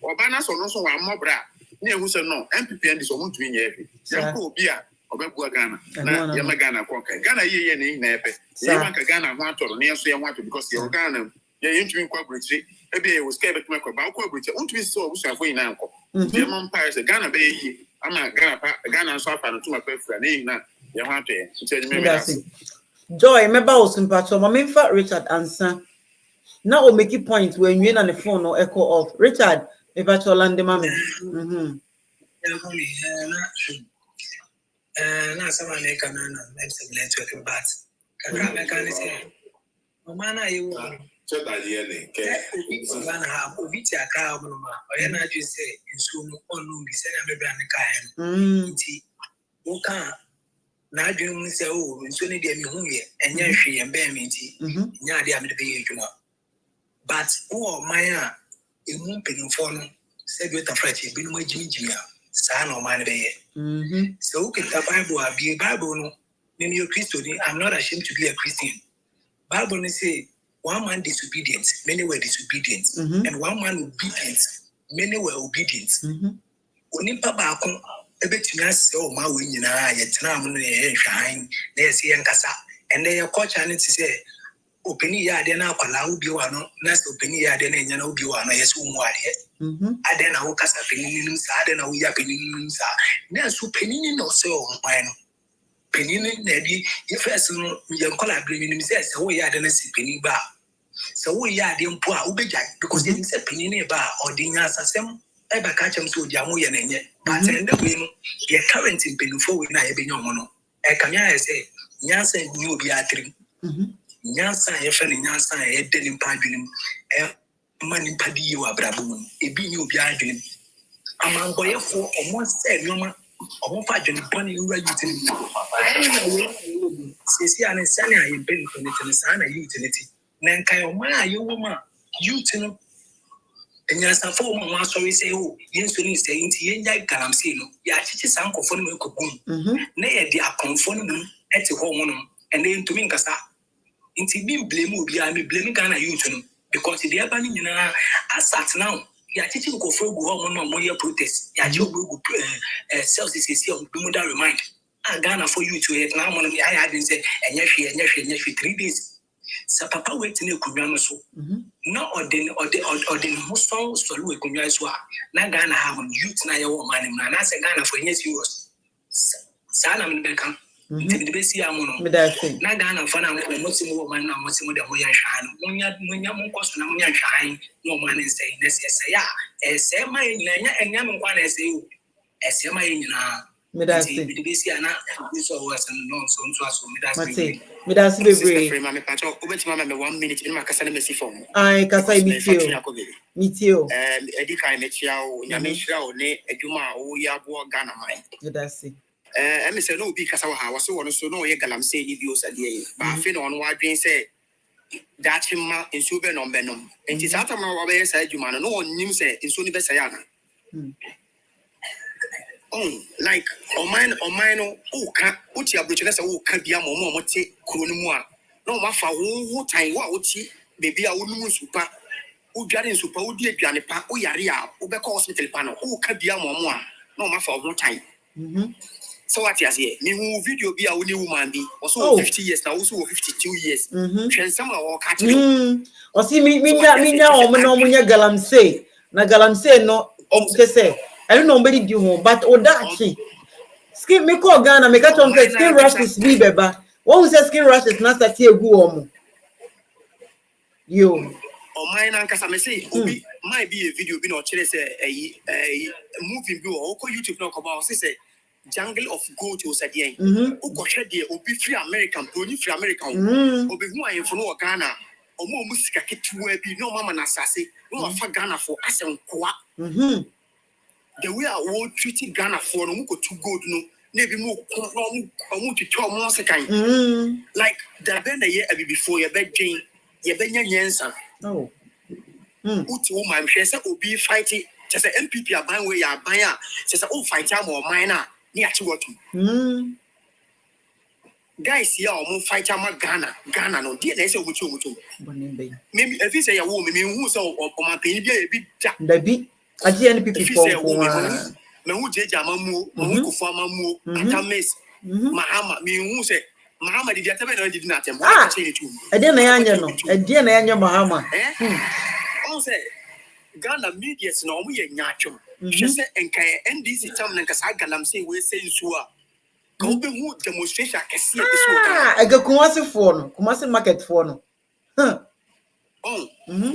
S5: Or Banas or also one more bra. Near who said no, MPP and this one to me. Yaku Bia, or Bebua Ghana, Yamagana Conca, Ghana ye in Nepe. Yamanka Ghana want or near so you want to because you're Ghana, you're into corporate. Maybe I was scared to make about corporate. Won't be so, which are going uncle. German Paris, Ghana Bay, I'm not Ghana South and to my preference. Joy, remember also in part of my main Richard answer. Now we'll make a point when you on the phone or echo off. Richard, if I told land the mommy.
S4: Someone make a man network, but Mamma, you check idea. Have Vitia car, or energy say, you soon on be said, I'm a brand kind. Now, you say, oh, it's only the Mihuye, and Yashi and Bamity, Yadi, I'm the pay. But, oh, Maya, a moon phone said with a fretty, been my Jimmy, son or my bay. So, can the Bible be a Bible? Maybe you're Christian. I'm not ashamed to be a Christian. Bible say, one man disobedient, many were disobedient, and one man obedient, many were obedient. Only Papa. Ebetimias o ma we nyina yetena am no ye hwan na ye se yankasa ene ye culture ne ti se openi ya de na akwala ubi wa no na se openi ya de na enya na ubi wa no yeso mu ade ade na wo kasa peninin sa ade na wo ya peninin sa na so peninin no se o mpan no peninin na di ye first no ye nkola peninin se wo ya de na si penin ba se wo ya de mpo a wo beja because ye se peninin ba odinya asasem e ba ka chem so odi amu ye na enye but ende we no ye current penin fo we na ye benya omo no e kanya ye se nyansa ni obi atrim nyansa ye fe ni nyansa ye de ni mpa adwenem mani padi wa brabo ebi ni obi adwenem amangoyefo omo se nyoma omo fa adwene boni ura utility sisi ane sani aye ben connect sana utility na nkai omo aye wo ma utility nyansa fo omo asori se o yenso ni se nti yenya galamse no ya chichi sankofo no ekogum na ye di akonfo no eti ho mo no ene ntumi nkasa nti bi blame obi a me blame Ghana youth no because the urban nyina asat now ya chichi nkofo gu ho mo no mo ye protest ya chi ogu self cc on do that remind Ghana for youth we na mo no I had been say enye hwe 3 days sa papa wait na ekunwa no so no odin muso so lu ekunwa so a na Ghana have youth na ye wo man na say Ghana for enye serious sa na me be kan nti be si amono na Ghana for na mo simo man na mo simo de mo ya hwan munya mo koso na mo ya hwan no man say na say ya say ma enya mo kwa na say o say ma nyina medasi be si ana so was no so medasi
S6: bebre ma me pacho obetima me 1 minute ni makasa na mesi form
S1: ai kasa mitio
S6: edi kai me chia o nyame hira o ne adwuma o ya bo Ghana man
S1: medasi
S6: me say no bi kasa wa ha wo so wono so no ye galamse ni bi o sade ba afi no ono wadwen say dachima enso be no benom enti sa tamna wa be say adwuma no onnim say enso ni be say ana like o mine no o ka o ti abroche na say o ka bia mo te kuro no mu a no ma fa wo tan wo a o ti bebi a wo num supa o dware supa o di aduane pa o yare a o be ko hospital pa no o ka bia mo a no ma fa wo tan so what you say me who video be a only woman be also 50 years now also 52 years twen some o ka tire
S1: o si minya o mo no munya galamse na galamse no o ke say I don't know nobody do home but odachi skin me call Ghana me catch on say skin rashes be beba one say skin rashes na start egu omo yo
S6: o mine ankasa me say obi might be a video be no kire say a movie be o ko YouTube no ko ba o say Jungle of Gold was at the end. Who got there? Obi free American, Brony free American. Obi who I for no Ghana. Or more music get to where be no mama nasasi. No for Ghana for us and Kwa. The way I will treating Ghana for no go too good no. Maybe more to 12 months again. Like the been a year before your bed Jane, your Benya Yensa.
S1: Oh.
S6: Uti woman, she said, Obi fighting. Just a MPP are buying where you are buying. Just a fight time or minor. Guys here or fight Ghana no dear they say which maybe if you say a woman who saw or my baby a bit
S1: baby I GNP people
S6: who jaja mamu who for mamu and miss Mahama me who say Mahama did you ever did not
S1: I didn't know Mahama
S6: say Ghana media no we nyachum she say enka NDC tam na kasa galam say we say nsuo a ka obe hu demonstration kese e so
S1: ka aga kumase market for no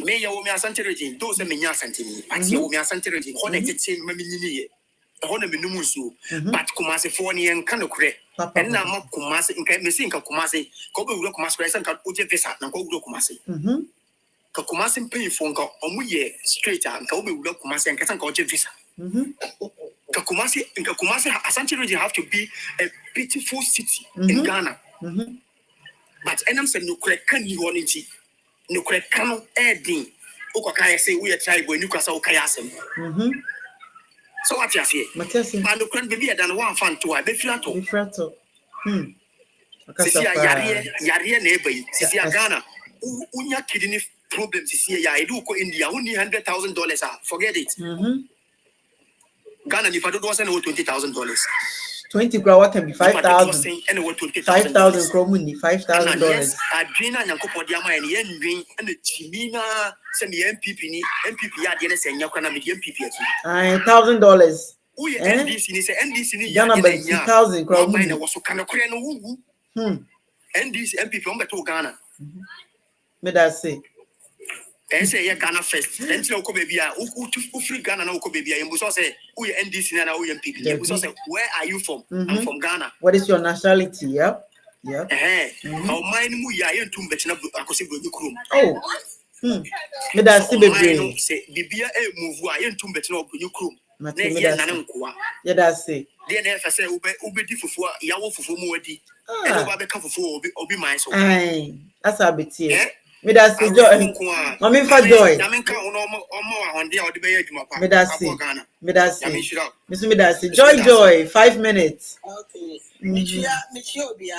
S6: me ya wo me asante region do say me nya asante ni ati wo me asante region ho na tete ma me nyini ye ho na me num nsuo but kumase for ne enka no kure en na ma kumase enka me say enka kumase ka obe wuro kumase kure say enka oje visa na ko wuro kumase ka kumase pay for nka omu ye straight and ka obe wura kumase nka san ka oje visa ka kumase Asante region have to be a beautiful city in Ghana but enam say no kure kan ni won nti no kure kan edin ukoka say we tribe when you kwasa ukaya asem so what you say ma no kure be dan one fan to a be fiato sisi yare na ebe sisi Ghana unya kidney problem to see ya do ko India only $100,000 forget it Ghana if I don't want $20,000
S1: 20 crore can be 5,000. 5,000 crore money, $5,000.
S4: Yes, I dream and Yanko Diama and Yen Green and the Chimina send the MPP, MPP at the NS and Yakana with MPP.
S1: $1,000.
S4: We NDC is NDC
S1: Ghana by 2,000 crore money.
S4: Was so kind of Korean woo. NDC MPP on to Ghana.
S1: May that say?
S4: And say Ghana first. Then you go baby, who free Ghana no baby. And we say, who NDC and who MPP. We say, where are you from? I'm from Ghana.
S1: What is your nationality? Yeah. Yeah.
S4: How mine mu ya yen tum betina akosi brogi krum.
S1: Oh. Me that see baby.
S4: Say bibia move a yen tum betina brogi krum. Na ye nane nkoa.
S1: Yeah, that's it.
S4: Then if I say obedi fufu yawo fufu mu adi. E no ba be ka fufu obi man so.
S1: Aye. That's a bit here. Me that see joy. Mami for joy.
S4: Na menka omo ahonde a odi be adwuma pa.
S1: Me that see. Me that see. Me that see. Joy 5 minutes.
S7: Okay. Michia obi a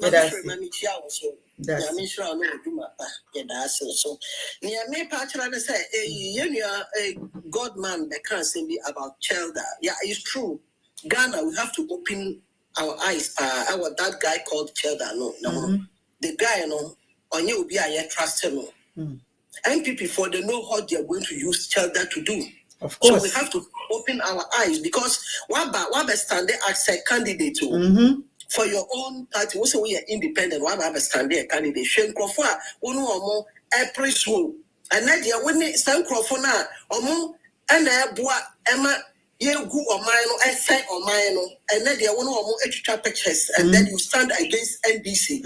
S7: Michia also. Yeah, me sure no do my yeah, that's so. Near me, partner say, a God man that can't say about Chelda. Yeah, it's true. Ghana, we have to open our eyes. Our that guy called Chelda. No, the guy, on you be a trust him. MPP for they know how they are going to use Chelda to do.
S1: Of course.
S7: So we have to open our eyes because what stand there as a candidate for your own party. Also, we are independent. One have a stand there candidate. Shane Crawford, one more April soon. And now they are winning Sam Crawford now. And I boy Emma. You go or mine, I say or mine, and then they are one more extra pictures, and then you stand against NDC.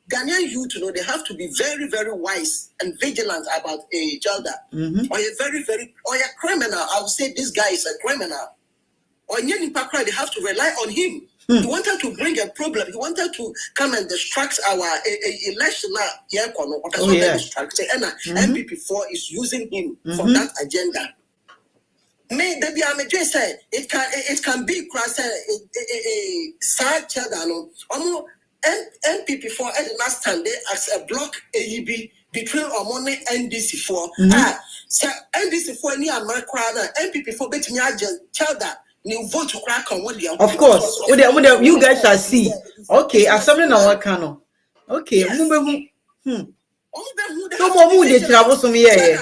S7: Ghanaian youth, they have to be very, very wise and vigilant about a Jalda. Or a very, or a criminal. I would say this guy is a criminal. Or Nyani Pakra, they have to rely on him. He wanted to bring a problem. He wanted to come and distract our election. MPP4 is using him for that agenda. May there be a just say it can be cross a side channel. MPP4 at the last time they as a block AEB between Omone and NDC4. So NDC4 near Macrana, MPP4 bet me Chelda. You vote to crack on what
S1: of course. You guys shall see. Okay, as something our canon. Okay, no more mood they travel some here.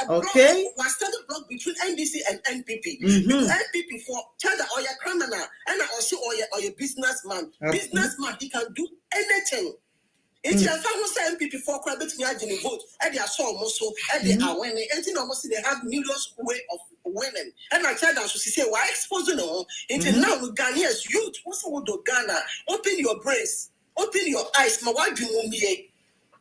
S1: Okay.
S7: Was started block between NDC and NPP. NPP for Chada or your criminal and also or your businessman. Businessman, he can do anything. It's your family MPP for crowd between vote and they are so almost so and they are winning. And almost they have millions way of winning. And I tell them to say why exposing them into now Ghanaians youth. What's the Ghana? Open your brains, open your eyes. My wife you won't be.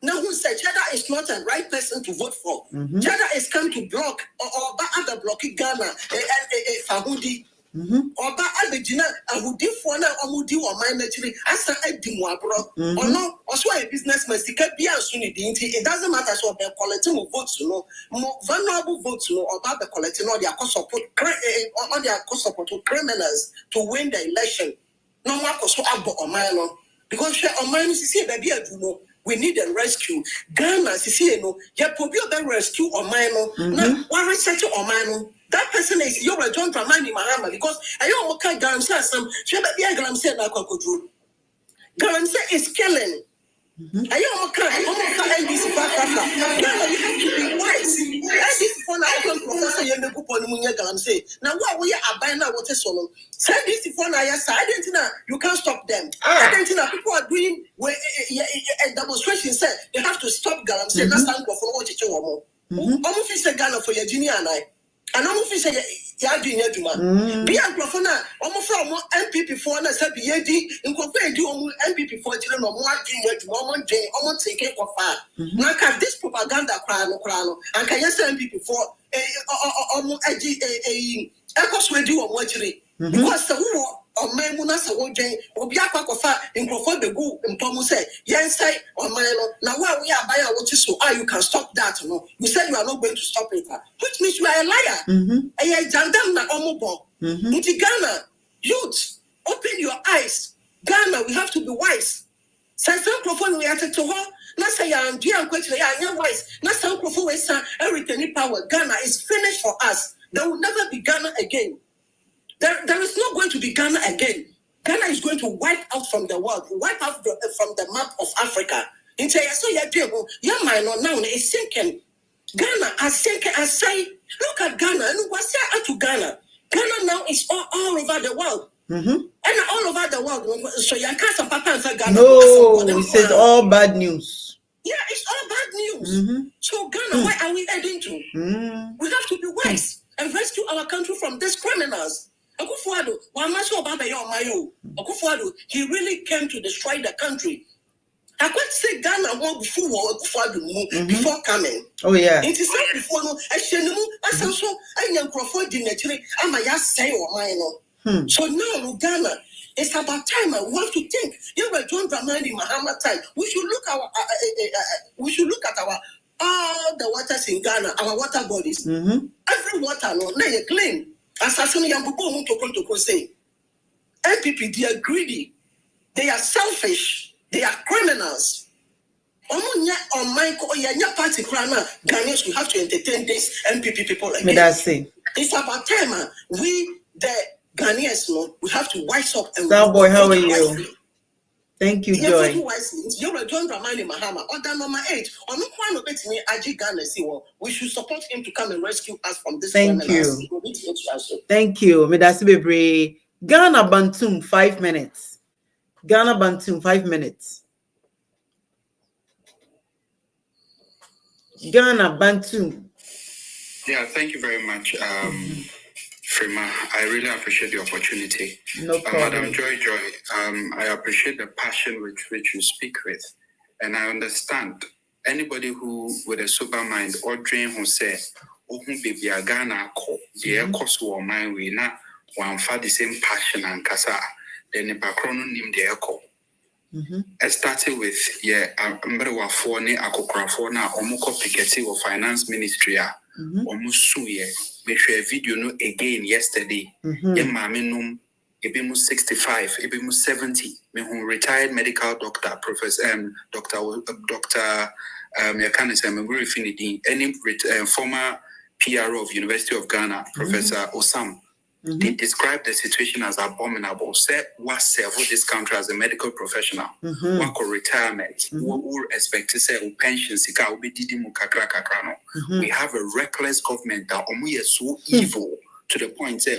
S7: Now who said Chada is not the right person to vote for? Chada is come to block or other blocking Ghana Fahudi. Or Abedina Ahudi for now Omudi or my naturally as a Dimwabro or no or so a businessman be as soon it doesn't matter so they're collecting votes more vulnerable votes or about the collecting or their cost support or their cost support to criminals to win the election. No more cost or mine because on mine is see baby we need a rescue. Ghana, you probably a rescue or minor. Now, one research or minor. That person is your John Dramani Mahama because I don't know Galamsa some. She might be a Galamsa like a good Galamsa is killing. I don't know NDC Ghana, you have to be wise. NDC for now, Professor Yemekupon Galamse. Now, what we are buying out what is solo. Send this for now, yes, I didn't know. You can't stop them. I didn't know people are doing where a demonstration said they have to stop Galamse. That's time for what you want. Almost is a Ghana for your junior and I. And almost is a Yadi Neduma. Be a Profana, almost from MPP4 and I said, Yadi, incorporate you MPP4 children or more Yet, day, almost take it for far. Now, can this propaganda crown, and can you say MPP4 almost a echoes with you or watchery? Because the war or Memuna Sawojan or Biaka Kofa in Crawford the Goo and Pomu say, yes, say, or Milo. Now, while we are buying what you so, you can stop that. No, you said you are not going to stop it, which means you are a liar. A Jandam na Omobo. Into Ghana, youth, open your eyes. Ghana, we have to be wise. Say some Crawford we are to her. Not say I'm dear question, I'm wise. Not some Crawford we say everything power. Ghana is finished for us. There will never be Ghana again. There is not going to be Ghana again. Ghana is going to wipe out from the world, wipe out from the map of Africa. Into so your mind now is sinking. Ghana is sinking. I say, look at Ghana. And what's that to Ghana? Ghana now is all over the world. And all over the world. So you can't some papa and say Ghana.
S1: No, it says all bad news.
S7: Yeah, it's all bad news. So Ghana, where are we heading to? We have to be wise and rescue our country from these criminals. Akufo-Addo, he really came to destroy the country. I could say Ghana before coming.
S1: Oh yeah.
S7: It is not before no. So now Ghana, it's about time. We have to think. You were John Dramani Mahama time. We should look at our all the waters in Ghana, our water bodies. Every water no, now you clean. As I say, NPP, they are greedy, they are selfish, they are criminals. Ghanaians, we have to entertain these NPP people again. It's about time we, the Ghanaians, we have to wise up and
S1: Starboy, how are you? Wisely. Thank you, Joy.
S7: You're John Dramani Mahama. Order number 8. We should support him to come and rescue us from this.
S1: Thank you. Thank you. Medasibebre. Ghana Bantum, 5 minutes. Ghana Bantum, 5 minutes. Ghana Bantum.
S8: Yeah, thank you very much. Frima, I really appreciate the opportunity.
S1: No problem.
S8: Madam Joy, I appreciate the passion with which you speak with. And I understand anybody who, with a sober mind or dream who say, oh, baby, I Ghana, the cost war mind, we not one for the same passion and kasa, then the background named the echo. I started with, Mbrewa Fone, Akokrafona, Omoko Piketi, or Finance Ministry. Omusuye, we share a video no again yesterday. Maminum, Ebimu 65, Ebimu 70. Me who retired medical doctor, Professor Dr. Any former PRO of University of Ghana, Professor Osam. They described the situation as abominable. Say what serve this country as a medical professional. What retirement? Who expect to say pension sika will be didimu kakra kakrano. We have a reckless government that is so evil to the point say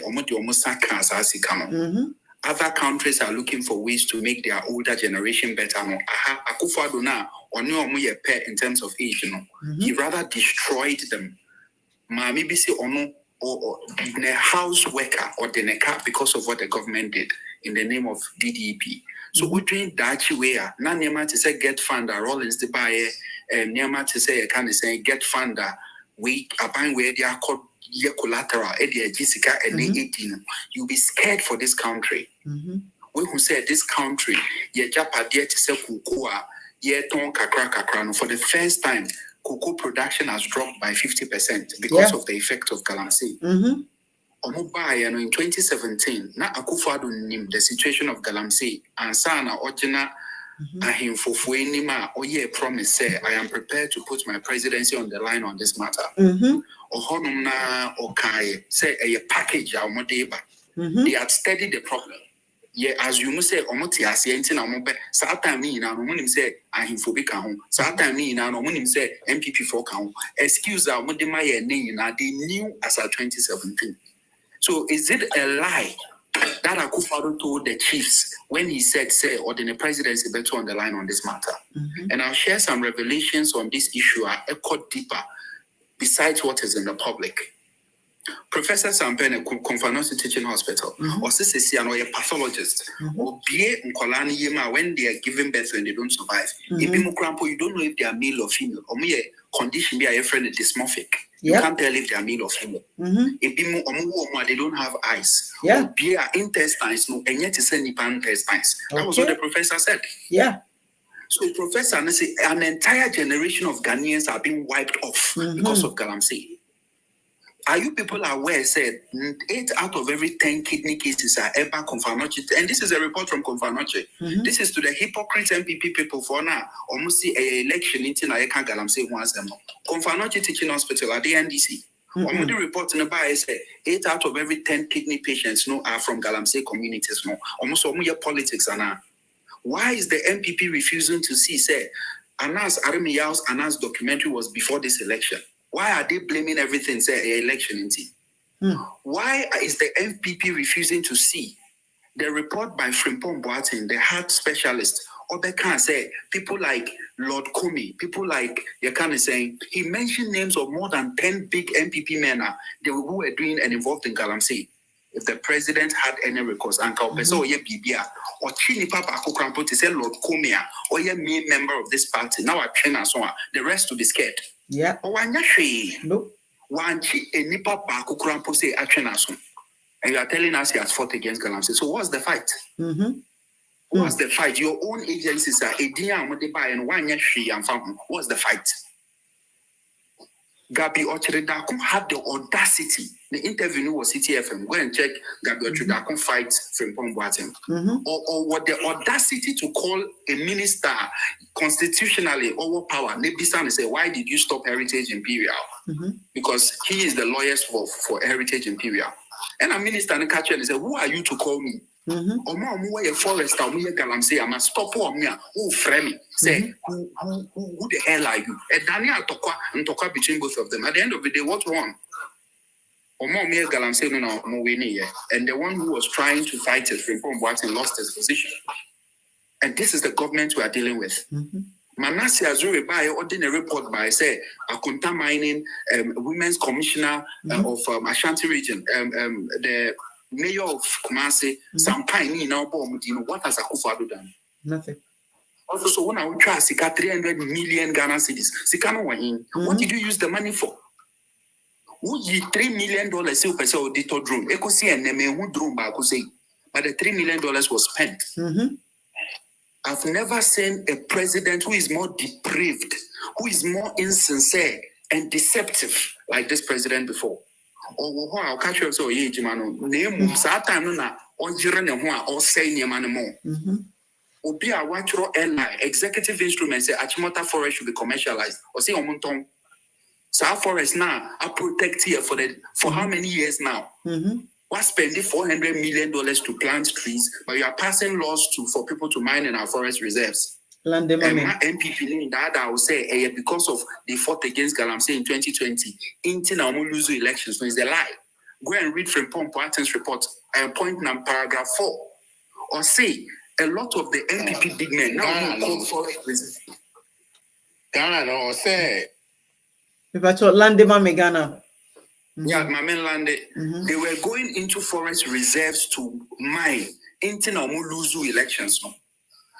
S8: other countries are looking for ways to make their older generation better. Akufo-Addo na oni in terms of age. He rather destroyed them. Maybe say or the house worker or the NECA because of what the government did in the name of DDP. So we doing that where now Nema to say get funder, Rollins the buyer, and Nema to say can say get funder, we are buying where they are called your collateral, Eddie Jessica and 18. You'll be scared for this country. We who say this country, ye japa dear to say kukua, ye ton kakra kakrano for the first time. Cocoa production has dropped by 50% because of the effect of Galamsey. In 2017, na Akufo-Addo nim the situation of Galamsey and Sana Ojina ahim fofuenima oye promise say I am prepared to put my presidency on the line on this matter. Ohonum na okaye say a package amodeba. They had studied the problem. Yeah, as you must say, Omoti Asienti na mobe, Satami na monim say, Ahimphobika home, Satami na monim say, MPP for count. Excuse our Modemaya name, they knew as at 2017. So is it a lie that Akufo-Addo told the chiefs when he said, say, or the presidency better on the line on this matter? And I'll share some revelations on this issue, I echo deeper, besides what is in the public. Professor Sampene Confanosi Teaching Hospital, or Sicilian or a pathologist, or BA Nkolani Yema when they are giving birth and they don't survive. If you don't know if they are male or female, or mere condition be a friend dysmorphic. You can't tell if they are male or female. If they don't have eyes, or be intestines, no, and yet it's any intestines. That was what the professor said. So, Professor, an entire generation of Ghanaians are being wiped off because of Galamsey. Are you people aware, said 8 out of every 10 kidney cases are ever Confanoche? And this is a report from Confanoche. This is to the hypocrite MPP people for now. Almost see an election in Tinayeka Galamsey once them. Confanoche Teaching Hospital at the NDC. Omudi report in the bio say 8 out of every 10 kidney patients are from Galamsey communities. No, almost all your politics are. Why is the MPP refusing to see? Say, Anas Arimiyao's Anas documentary was before this election. Why are they blaming everything? Say election in tea. Why is the MPP refusing to see the report by Frimpong Boateng, the heart specialist? Or they can't say people like Lord Comey, people like you can't saying he mentioned names of more than 10 big MPP men who were doing and involved in Galamsey. If the president had any recourse, and or Chini Papa Kukrampo to say Lord Comey or ye main member of this party. Now I train and so on. The rest to be scared.
S1: Yeah.
S8: Or no. One chi any Papa Kukrampo say action as and you are telling us he has fought against Galamsey. So what's the fight? What's the fight? Your own agencies are a dear and one year and found. What's the fight? Gabi Ocheredakum had the audacity. The interview was CTFM. Go and check Gabi Ocheredakum fight Frimpong Boateng. Or what the audacity to call a minister constitutionally over power. Nebisan say, why did you stop Heritage Imperial? Because he is the lawyers for Heritage Imperial. And a minister and catcher and say, who are you to call me? Or more a forest or me Galamsey, I must stop or me who frame me. Say who the hell are you? And Daniel Tokwa and Tokwa between both of them. At the end of the day, what won? Or more me Galamsey no winning. And the one who was trying to fight it from Boateng lost his position. And this is the government we are dealing with. Manasseh Azuri by ordinary report by say Akunta Mining, Women's Commissioner of Ashanti region, the Mayor of Kumasi, Sampaini now what has Akufo-Addo done?
S1: Nothing.
S8: Also, so when I would try Sika 300 million Ghana cedis, Sikano Wahin, what did you use the money for? Who ye $3 million say per auditor drone? Eko see and name who drone back say, but the $3 million was spent. I've never seen a president who is more depraved, who is more insincere and deceptive like this president before. Or I'll catch you so ye Jimano. Name Satan or Jiran or say Niamanamo. Obi a watchro airline executive instruments say Achimota Forest should be commercialized. Or say Omonton. South Forest now are protect here for how many years now? We're spending $400 million to plant trees, but you are passing laws for people to mine in our forest reserves. And my MPP that I will say because of they fought against Galamsey in 2020, Inti na lose elections. So it's a lie. Go and read from Boateng's report, point number paragraph 4, or say a lot of the MPP big men now call forest reserves.
S5: Ghana no say.
S1: If I told Landema Megana.
S8: Yeah, my mainland, they were going into forest reserves to mine. Inti na lose elections. No.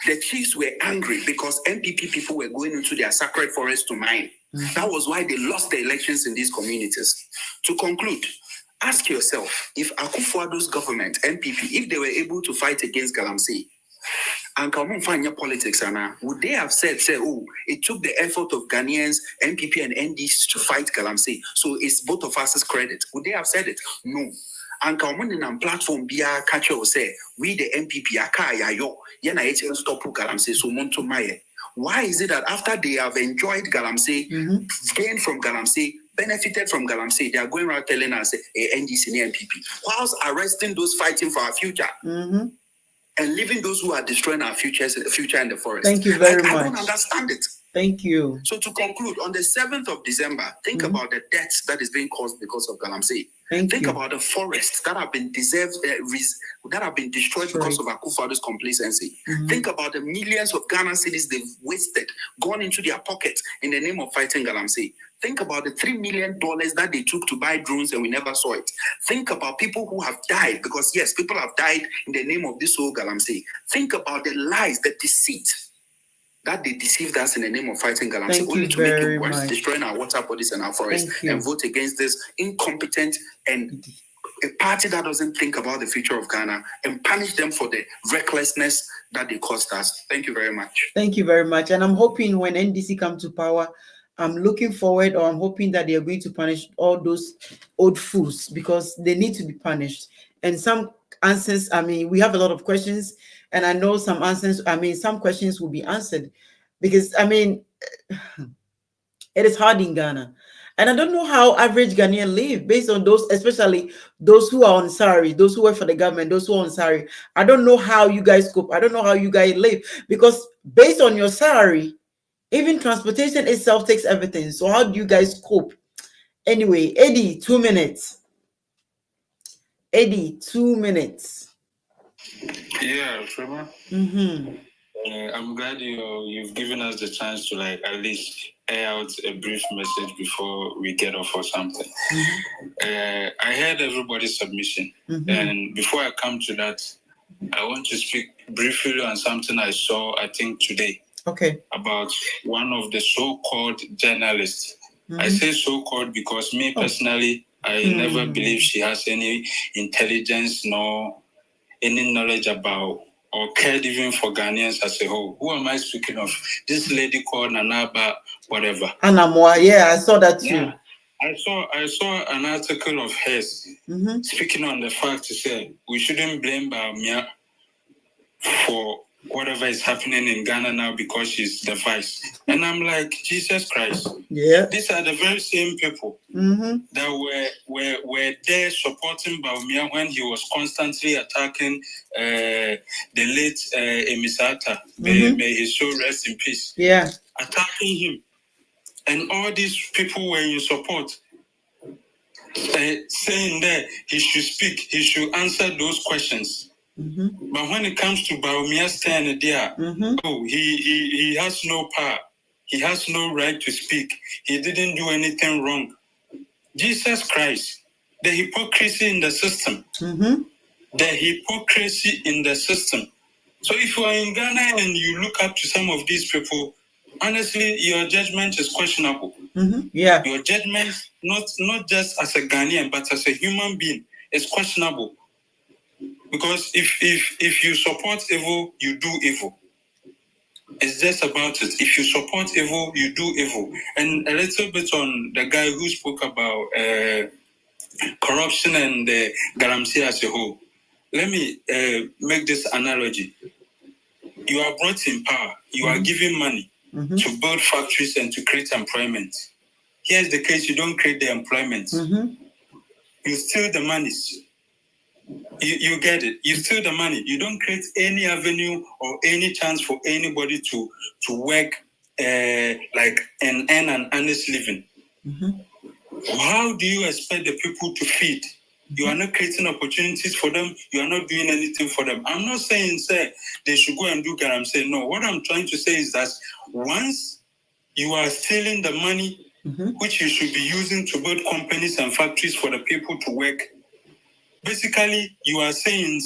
S8: The chiefs were angry because MPP people were going into their sacred forest to mine. That was why they lost the elections in these communities. To conclude, ask yourself, if Akufo-Addo's government, MPP, if they were able to fight against Galamsey, and Kamufanya politics, would they have said, it took the effort of Ghanaians, MPP and NDs to fight Galamsey, so it's both of us' credit? Would they have said it? No. And Kamunin platform be a catcher will say, we the MPP akaya yo, yena HL stop Galamsey, so Monto Maye. Why is it that after they have enjoyed Galamsey, gained from Galamsey, benefited from Galamsey, they are going around telling us NDC and MPP, whilst arresting those fighting for our future and leaving those who are destroying our future in the forest?
S1: Thank you very much.
S8: I don't understand it.
S1: Thank you.
S8: So to conclude, on the 7th of December, think about the deaths that is being caused because of Galamsey. Think about the forests that have been destroyed because of Akufo-Addo's complacency. Think about the millions of Ghana cedis they've wasted, gone into their pockets in the name of fighting Galamsey. Think about the $3 million that they took to buy drones and we never saw it. Think about people who have died, because yes, people have died in the name of this whole Galamsey. Think about the lies, the deceit that they deceived us in the name of fighting Galamsey, only to make it worse, destroying our water bodies and our forests, and vote against this incompetent and a party that doesn't think about the future of Ghana, and punish them for the recklessness that they caused us. Thank you very much.
S1: Thank you very much. And I'm hoping when NDC come to power, I'm looking forward, or I'm hoping that they are going to punish all those old fools, because they need to be punished. And some answers, we have a lot of questions, and I know some answers, some questions will be answered, because, it is hard in Ghana. And I don't know how average Ghanaian live based on those, especially those who are on salary, those who work for the government, those who are on salary. I don't know how you guys cope. I don't know how you guys live, because based on your salary, even transportation itself takes everything. So how do you guys cope? Anyway, Eddie, 2 minutes. Eddie, 2 minutes.
S3: Yeah, Trevor. I'm glad you've given us the chance to like at least air out a brief message before we get off or something. I heard everybody's submission, and before I come to that, I want to speak briefly on something I saw, I think, today.
S1: Okay.
S3: About one of the so-called journalists. I say so-called because me personally, I never believe she has any intelligence nor any knowledge about or cared even for Ghanaians as a whole. Who am I speaking of? This lady called Nanaba, whatever.
S1: Anamwa, yeah, I saw that too.
S3: Yeah. I saw an article of hers speaking on the fact to say we shouldn't blame Baumia for whatever is happening in Ghana now because she's the vice. And I'm like, Jesus Christ.
S1: Yeah.
S3: These are the very same people that were there supporting Baumia when he was constantly attacking the late Emisata. May his soul rest in peace.
S1: Yeah.
S3: Attacking him. And all these people were in support. Saying that he should speak, he should answer those questions. But when it comes to Baumia standing there, he has no power. He has no right to speak. He didn't do anything wrong. Jesus Christ, the hypocrisy in the system. The hypocrisy in the system. So if you are in Ghana and you look up to some of these people, honestly, your judgment is questionable.
S1: Yeah.
S3: Your judgment, not just as a Ghanaian, but as a human being, is questionable. Because if you support evil, you do evil. It's just about it. If you support evil, you do evil. And a little bit on the guy who spoke about corruption and Galamsey as a whole. Let me make this analogy. You are brought in power. You are given money to build factories and to create employment. Here's the case: you don't create the employment. You steal the money. You get it. You steal the money. You don't create any avenue or any chance for anybody to work like and earn an honest living. How do you expect the people to feed? You are not creating opportunities for them. You are not doing anything for them. I'm not saying they should go and do that. I'm saying no. What I'm trying to say is that once you are stealing the money, which you should be using to build companies and factories for the people to work, basically you are saying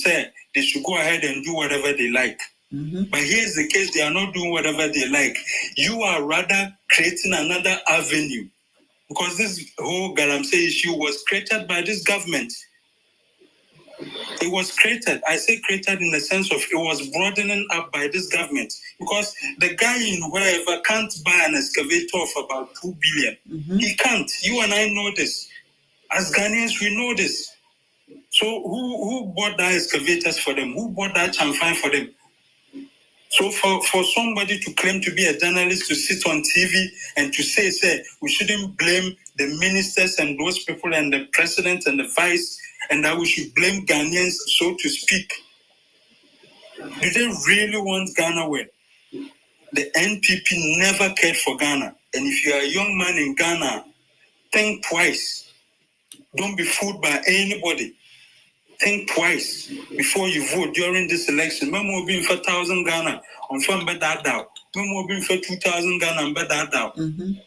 S3: they should go ahead and do whatever they like. But here's the case: they are not doing whatever they like. You are rather creating another avenue. Because this whole Galamsey issue was created by this government. It was created. I say created in the sense of it was broadening up by this government. Because the guy in wherever can't buy an excavator of about 2 billion. He can't. You and I know this. As Ghanaians, we know this. So who bought that excavators for them? Who bought that champagne for them? So for somebody to claim to be a journalist, to sit on TV and to say we shouldn't blame the ministers and those people and the president and the vice, and that we should blame Ghanaians, so to speak. Do they really want Ghana well? The NPP never cared for Ghana. And if you are a young man in Ghana, think twice. Don't be fooled by anybody. Think twice before you vote during this election. Memo will be for 1,000 Ghana on from that down. Memo will be for 2,000 Ghana on that down.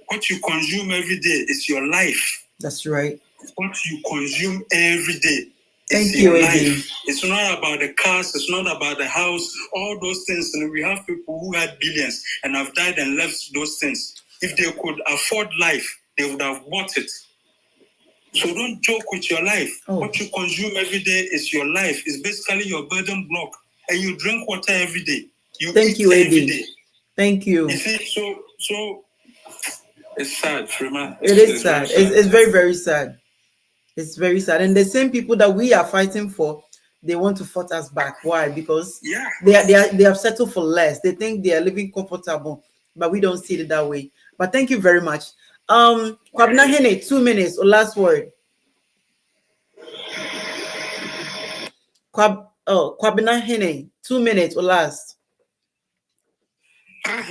S3: What you consume every day is your life.
S1: That's right.
S3: What you consume every day
S1: is your life.
S3: It's not about the cars. It's not about the house. All those things. And we have people who had billions and have died and left those things. If they could afford life, they would have bought it. So don't joke with your life. What you consume every day is your life. It's basically your building block. And you drink water every day.
S1: Thank you, every day. Thank you.
S3: You see, so it's sad, Freeman.
S1: It is sad. It's very, very sad. It's very sad. And the same people that we are fighting for, they want to fight us back. Why? Because they have settled for less. They think they are living comfortable, but we don't see it that way. But thank you very much. Kwabena Hene, 2 minutes or last word. Kwabena Hene, 2 minutes or last.
S3: I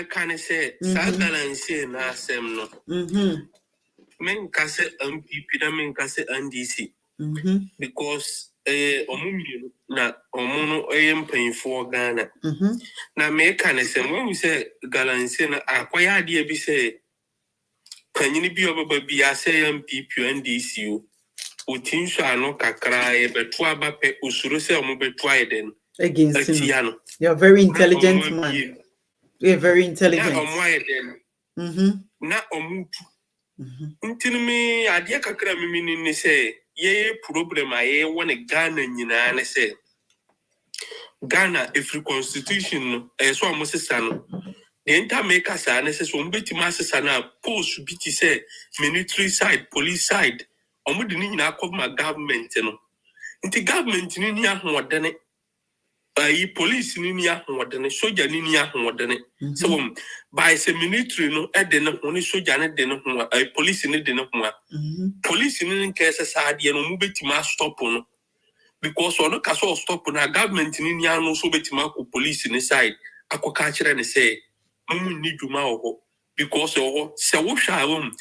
S3: can say, Sagalan na sem no. Men kase MPP na men kase NDC. Because omuminu na omuno mpanyinfo Ghana. Na me can say when we say Galanse na akwaya ade bi say panyini bi obaba bi ase MPP NDC otin so ano kakra e beto aba pe osuro se omo beto ayeden
S1: against him. You're very intelligent man. You're very intelligent.
S3: Na omutu. Ntini ade kakra mimi ni say ye problem aye wona Ghana nyina ne say Ghana every constitution so amosesa no the entire makers are necessary mbeti masesa na post biti say military side police side omudi ni nyina akoma government no nti government ni ni ahoɔdene police ni ni ahoɔdene soldier ni ni ahoɔdene so by say military no de ne ho ni soldier ne de ne ho police ni de ne ho police ni nke sesa ade no mu beti ma stop no because ono ka so stop na government ni ni anu so beti ma ko police ni side akoka kire ne say ni dwuma oho because oho se wo hwa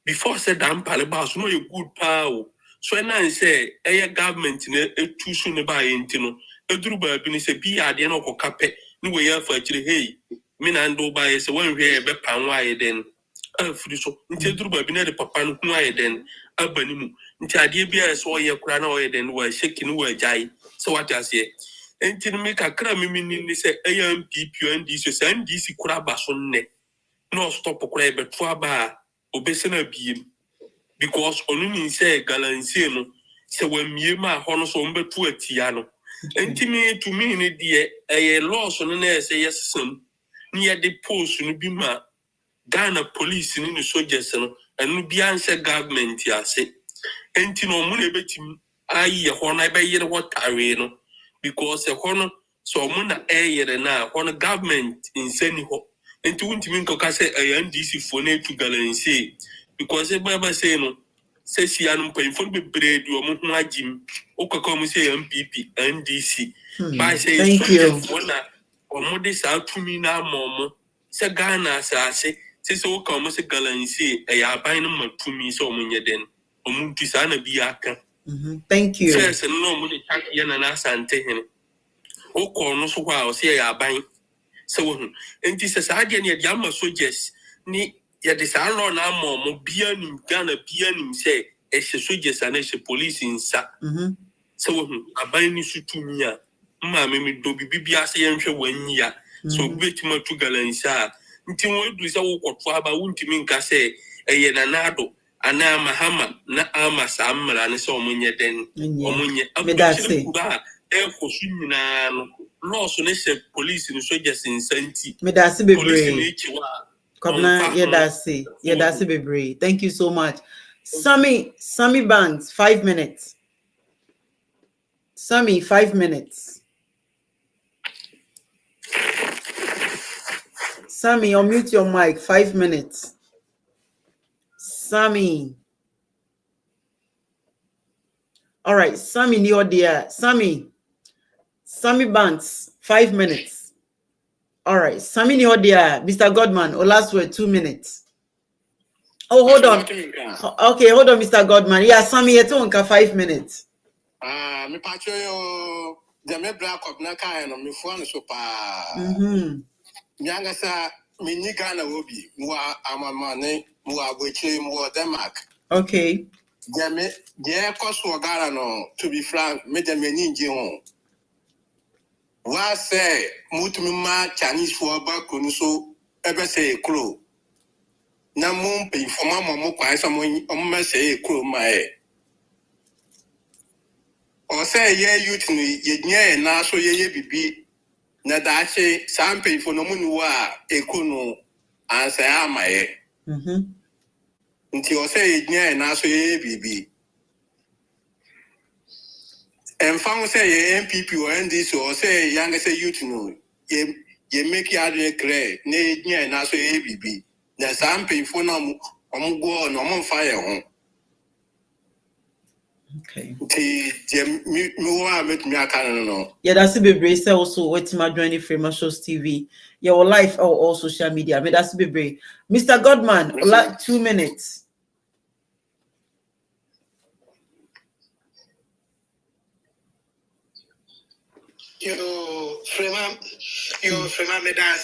S3: before said am palebas no you good power so na say government na etu so ne ba yenti no eduru ba bi ni say bi ade na okoka pe ni we ya fa kire hey me na ndo ba ye say wan hwe e be pan wa ye den afuri so nti eduru ba bi na de papa no hu aye den abani mu nti ade bi a so ye kura na o ye den wa sheki ni wa jai so what you say enti me kakra mimi ni say MPP NDC say NDC kura ba so ne no stop kura e be to aba obesena biem because onuni say Galanse no say wamie ma hono so mbetu atia no enti me to me ni de laws no na say yesem ni ye de post no bi ma Ghana police ni soldiers no enu bi anse government ya say enti no mu na betim ayi hono e be yere wotare no because hono so mu na yere na hono government insani ho enti wuntimi nkoka say NDC fo na etu Galanse because Baba say no say she an painful be bread or mo agim okaka say MPP NDC by say
S1: thank you
S3: or modest out to me na momo say Ghana say so come say Galanse aban no to me so munye den omuntu sana bi aka
S1: thank you
S3: say no mo de tak ye na asante hen okọ no so kwa o say aban so enti say ade ne de ama soldiers ni ya de sa law na mo bia nim Ghana bia nim say e hye soldiers and e hye police insa so aban ni sutumi a ma me do bibia say yenhwe wanyi a so betima tu Galanse nti won du say wo kwoto aba wuntimi nka say eye na nado ana mahama na ama samra ne say omunye den omunye
S1: medase
S3: kosu nyina no law so ne hye police ni soldiers insanti
S1: medase bebre Kwabena yedase bebre. Thank you so much. Sammy Banks, 5 minutes. Sammy, 5 minutes. Sammy, unmute your mic. 5 minutes. Sammy. All right, Sammy, near dear. Sammy Banks, 5 minutes. All right, Sammy Niodia, Mr. Godman, or last word, 2 minutes. Oh, hold on. Okay, hold on, Mr. Godman. Yeah, Sammy, it's on 5 minutes.
S5: Me pacho yo jame black up na kai no me fuan so pa. Nyanga sa me ni Ghana obi mo amamane mo aboche mo Denmark.
S1: Okay.
S5: Jame je koso Ghana no, to be frank, me jame ni nje ho. Wa say mutumima Chinese for back on so ebe say kro na mum pe informa mo kwa so mo say kro mai o say ye youth ni ye nya na so ye bibi na da che sampe for no mu ni wa ekunu answer amaye nti o say ye nya na so ye bibi and found say MPP or NDC or say young say youth no ye you make it clear, nay, and also ABB. There's something for no go on fire home.
S1: Okay.
S5: Yeah,
S1: that's a bit say also waiting my joining Frame Shows TV. Your life or all social media. I mean, that's a bit brave. Mr. Godman, like 2 minutes.
S6: You frame me that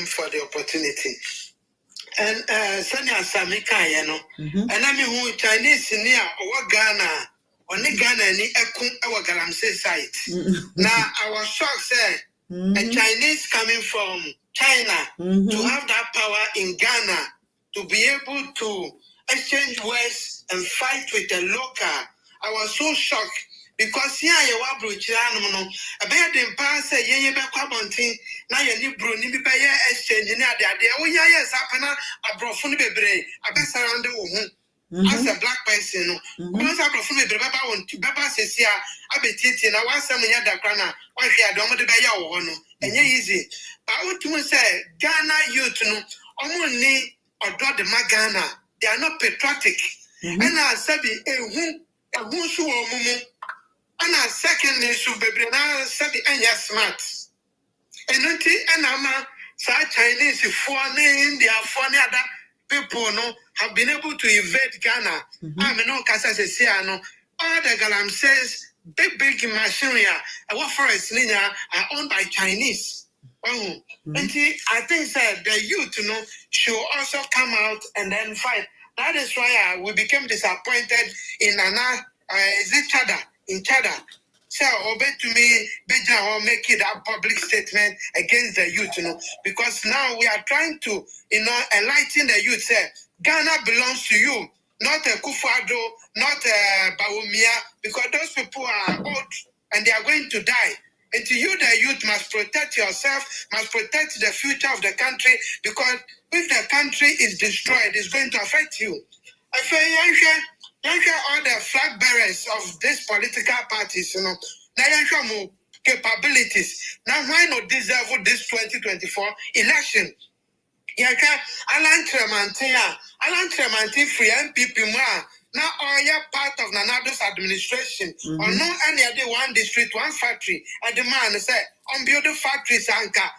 S6: for the opportunity. And Sanya Samika, you know, and I mean who Chinese near or Ghana, only Ghana ni Ekun our Galamsey site. Now our shock said a Chinese coming from China to have that power in Ghana to be able to exchange words and fight with the local. I was so shocked. Because here you are broaching, a bed in pass a ye back now you brew ni be exchange near the idea. Oh, yes, happening a brofun bebre, a best around the woman. As a black person, once I brofun bebre, Baba want to Baba says here, I be teaching. I want some other crana, why she had done the Baya one, and easy. But what you say, Ghana youth, no, only or draw the Magana, they are not patriotic. And I said, a who show a and a second issue, baby, now said the smart. And I'm Chinese, foreign India, foreign other people no have been able to invade Ghana. I'm no Casasiano. All the Galam says big machinery, our forest linear are owned by Chinese. And I think that the youth should also come out and then fight. That is why we became disappointed in is it Chada? In Chada. So obey to me, Beja will make it a public statement against the youth, because now we are trying to, enlighten the youth. Say Ghana belongs to you, not a Kufado, not a Bawumia, because those people are old and they are going to die. And to you, the youth must protect yourself, must protect the future of the country, because if the country is destroyed, it's going to affect you. I feel all the flag bearers of these political parties, now more capabilities. Now why not deserve this 2024 election? Alan Tremantin free MPP more. Now all part of Nanado's administration or no any other one district, one factory. And the man say on build the factories anchor,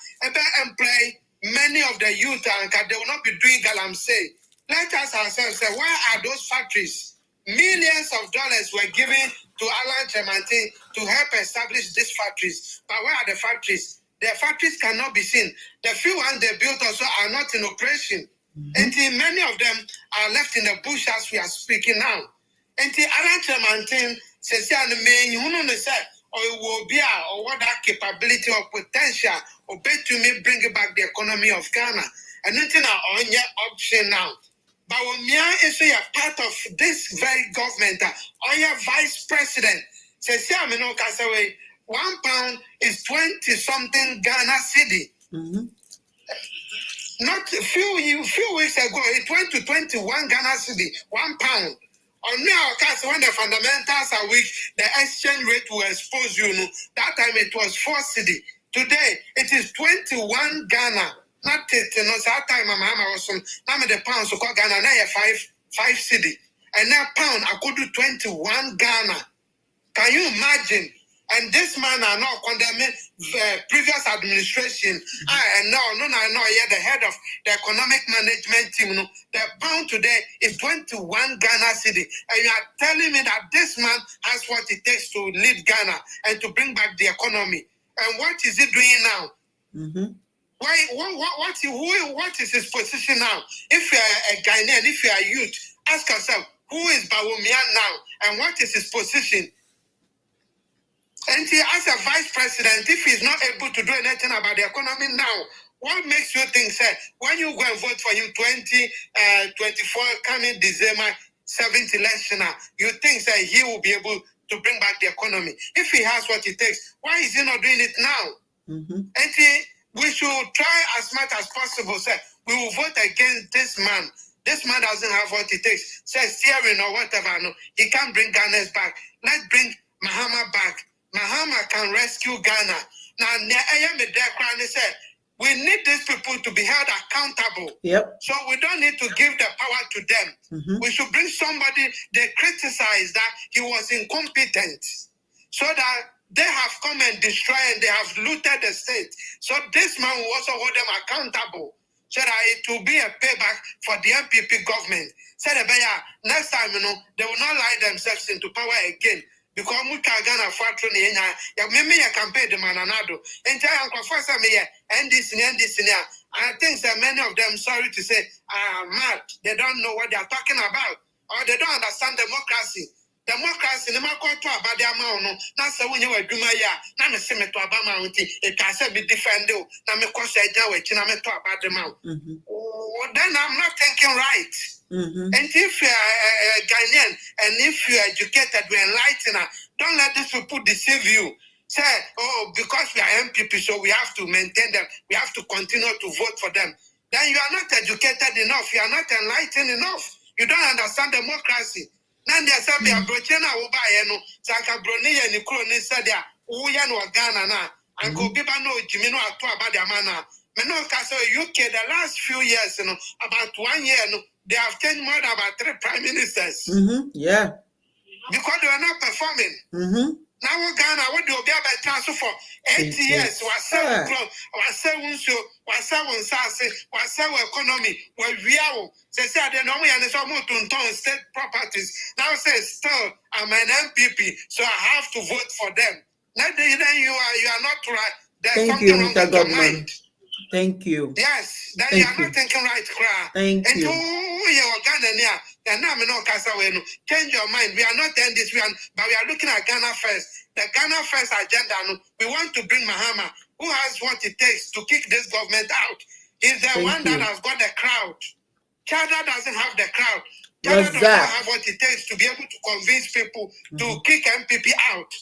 S6: employ many of the youth anchor, they will not be doing galamsey. Let us ourselves say, why are those factories? Millions of dollars were given to Alan Tremantin to help establish these factories. But where are the factories? The factories cannot be seen. The few ones they built also are not in operation. And many of them are left in the bush as we are speaking now. And Alan Tremantin says, or will be or what that capability or potential or bet to me bring back the economy of Ghana. And nothing are on your option now. But when Mia is a part of this very government, or your vice president says, £1 is 20 something Ghana cedi. Not a few weeks ago, it went to 21 Ghana cedi, £1. On now, when the fundamentals are weak, the exchange rate will expose you. That time it was 4 cedi. Today it is 21 Ghana. Not that time my mama was some the pounds so called Ghana now 5 cedi. And now pound I could do 21 Ghana. Can you imagine? And this man are not condemning the previous administration. I know, the head of the economic management team. The pound today is 21 Ghana cedi. And you are telling me that this man has what it takes to lead Ghana and to bring back the economy. And what is he doing now? Why? What is his position now? If you are a Ghanaian, if you are a youth, ask yourself, who is Bawumia now? And what is his position? And as a vice president, if he's not able to do anything about the economy now, what makes you think, sir, when you go and vote for him 2024 coming December 7th election, you think that he will be able to bring back the economy? If he has what it takes, why is he not doing it now? And we should try as much as possible, sir. We will vote against this man. This man doesn't have what it takes. Say steering or whatever. No, he can't bring Ghana back. Let's bring Mahama back. Mahama can rescue Ghana. Now, I am a dead crying. Say We need these people to be held accountable.
S1: Yep.
S6: So we don't need to give the power to them. We should bring somebody. They criticize that he was incompetent, so that they have come and destroyed and they have looted the state. So this man will also hold them accountable, so that it will be a payback for the MPP government. So that next time, they will not lie themselves into power again. Because we can Ghana factory ya me campaign the mananado. Entire confess me and this and this and that. I think that many of them, sorry to say, are mad. They don't know what they are talking about, or they don't understand democracy. Democracy, no matter what about the amount, not so when you were doing now me say me to Obama, it can say be defended. Now me cause I do it, now me talk about the amount. Then I'm not thinking right. And if you are Ghanaian and if you are educated, we enlightened, don't let these people deceive you. Say, oh, because we are MPP, so we have to maintain them. We have to continue to vote for them. Then you are not educated enough. You are not enlightened enough. You don't understand democracy. Now they say we are broaching our Ubayano, Saka Broni and Nikroni said, Uyan or Ghana now, and go people know Jimino at about the mana. Meno Castle UK, the last few years, about 1 year, they have changed more than about 3 prime ministers.
S1: Yeah.
S6: Because they are not performing. Now Ghana, what do you be able to transfer for 8 years? Was 7 club, was 7 show, was 7 sassy, was 7 economy, was real. They said they know me and it's almost to state properties. Now say still I'm an MPP, so I have to vote for them. Now then you are not right. There's
S1: Thank
S6: something
S1: you,
S6: wrong
S1: Mr.
S6: with your
S1: Godman.
S6: mind.
S1: Thank you.
S6: Yes, then
S1: Thank
S6: you are not thinking right, cry.
S1: Thank
S6: and
S1: you.
S6: And now me no Kasa Wenu. Change your mind. We are not in this, but we are looking at Ghana first. The Ghana first agenda. We want to bring Mahama, who has what it takes to kick this government out. He's the one that has got the crowd. Chada doesn't have the crowd. Chada does not have what it takes to be able to convince people to kick MPP out.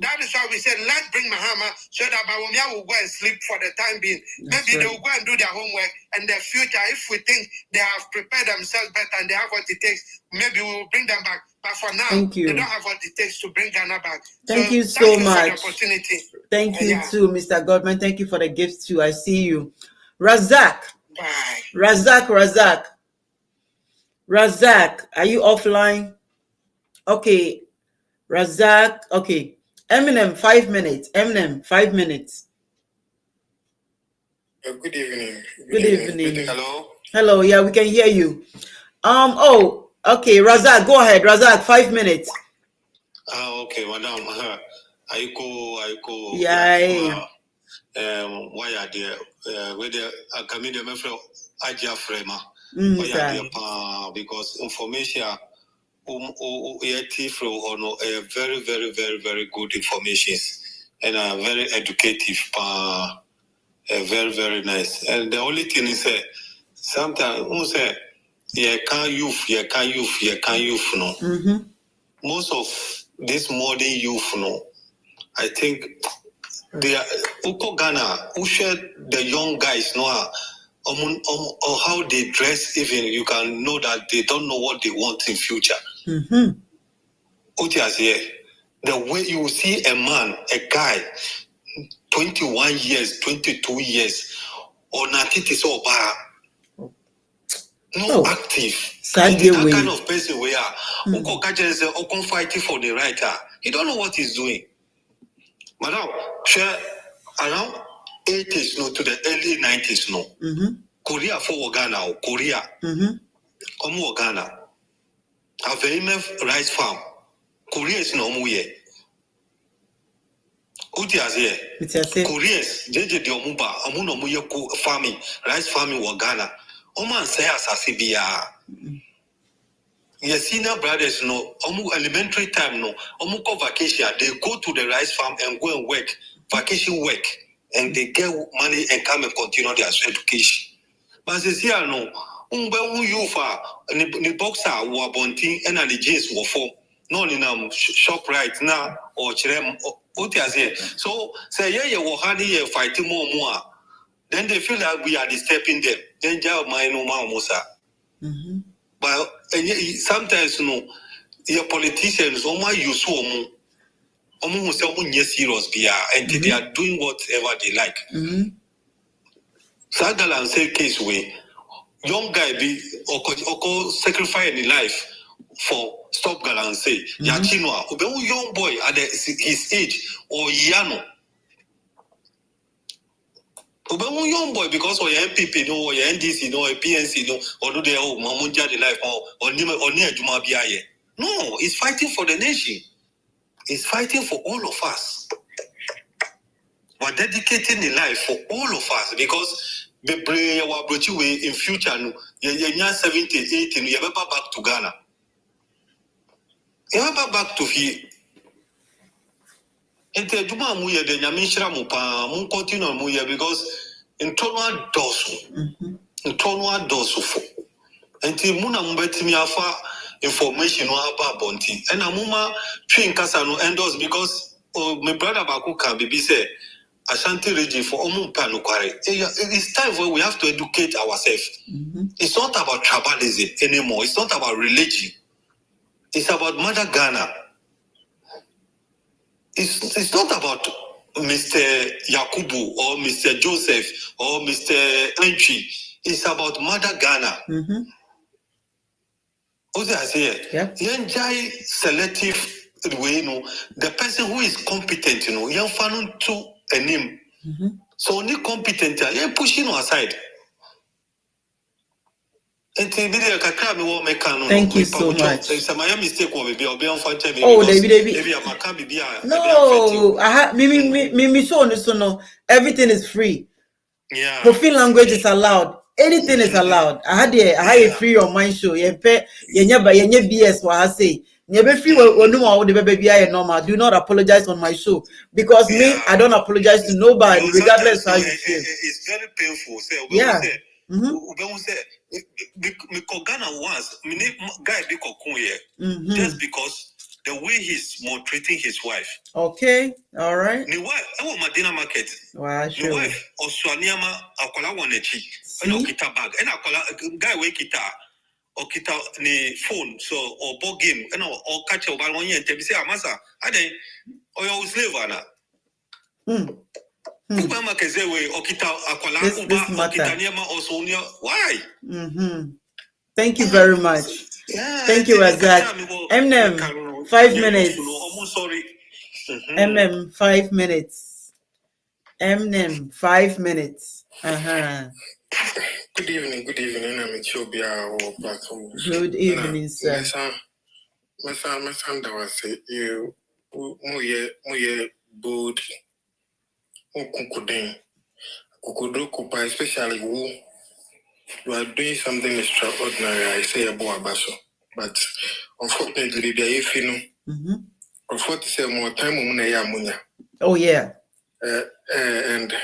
S6: That is why we said, let's bring Mahama so that Bawumia will go and sleep for the time being. Maybe they will go and do their homework, and the future, if we think they have prepared themselves better and they have what it takes, maybe we will bring them back. But for now, they don't have what it takes to bring Ghana back.
S1: Thank you so much.
S6: For the opportunity.
S1: Thank you too, Mr. Godman. Thank you for the gifts too. I see you. Razak.
S6: Bye.
S1: Razak, are you offline? Okay. Razak, okay. Eminem, 5 minutes. Eminem, 5 minutes.
S9: Good evening.
S1: Good evening.
S9: Hello.
S1: Hello, yeah, we can hear you. Oh, okay, Razak, go ahead. Razak, 5 minutes.
S3: Okay, madam. Aiko.
S1: Yeah.
S3: Why are there? Whether a comedian from Aja Frema. Because information very, very, very, very good information and very educative, very, very nice. And the only thing is sometimes who say you can't youth, no. Most of this modern youth, no, I think they are Uko Ghana, who share the young guys, no, or how they dress, even you can know that they don't know what they want in future. The way you see a man, a guy, 21 years, 22 years, or nothing is so bad. No active. That kind of person we are. Who fighting for the right. He don't know what he's doing. Madam, share around 80s no to the early 90s no. Korea for Ghana or Korea. Ghana. Have enough rice farm. Korea is no more yet. Koreans, JJ de Omuba, Amuno Muyo farming, rice farming or Ghana. Oman say as Asibia. Your senior brothers no, Omu elementary time no, Omuko vacation, they go to the rice farm and go and work, vacation work, and they get money and come and continue their education. But they say no, you far, the boxer were bunting and the jeans were for. No, in shop right now or Chirem. So say yeah, we're hardly fighting more. Then they feel like we are disturbing them. Then my no Musa. But sometimes your politicians use serious and they are doing whatever they like. Galamsey case way, young guy be or sacrifice in life for stop Galamsey. Yachinwa, young boy at his age or Yano. Young boy because or your MPP no or your NDC no or PNC no or do they Mamunja the life or near Juma Biaye. No, he's fighting for the nation. He's fighting for all of us. We're dedicating the life for all of us because the brain will brought you in future. You're 70, 80, you're back to Ghana. You're back to here. And the Juma Muya, the Yamishra Mupa, Mun continue Muya because in Tonwa Dosu. And Timuna Mbetimi Afa information about Bonti. And Amuma Twin Casano endorse because my brother Baku can be said. Ashanti region for Omumpanukware. It's time where we have to educate ourselves. It's not about tribalism anymore. It's not about religion. It's about Mother Ghana. It's not about Mr. Yakubu or Mr. Joseph or Mr. Entry. It's about Mother Ghana. What I say? Enjoy selective way, the person who is competent, you're finding to a name. So only competent, you're pushing aside. Thank
S1: you so much.
S3: It's a mistake.
S1: Oh, David. No, everything is free.
S3: Yeah.
S1: Profane language is allowed. Anything is allowed. I had a free your mind show. BS what I say. Normal. Do not apologize on my show because me, I don't apologize to nobody, regardless how you feel.
S3: It's very painful.
S1: Yeah.
S3: Ghana once, guy just because the way he's maltreating his wife.
S1: Okay, all right.
S3: The wife, Madina market.
S1: Wow, sure.
S3: The wife, Oswaniama, Akola Wanechi, and Okita bag, and Akola guy wake kita, Okita ni phone, so or ball game, and or catch a 1 year and say, Amasa, I didn't, or your slave, Anna.
S1: This matter. Thank you very much. Thank you, Razak. MM, 5 minutes. MM, 5 minutes. MM, 5 minutes.
S9: Good evening. I'm at your platform.
S1: Good evening, sir.
S9: My son, that was you. Muye bold. Especially who you are doing something extraordinary. I say about Abaso, but unfortunately, there is unfortunately more time.
S1: Oh yeah.
S9: And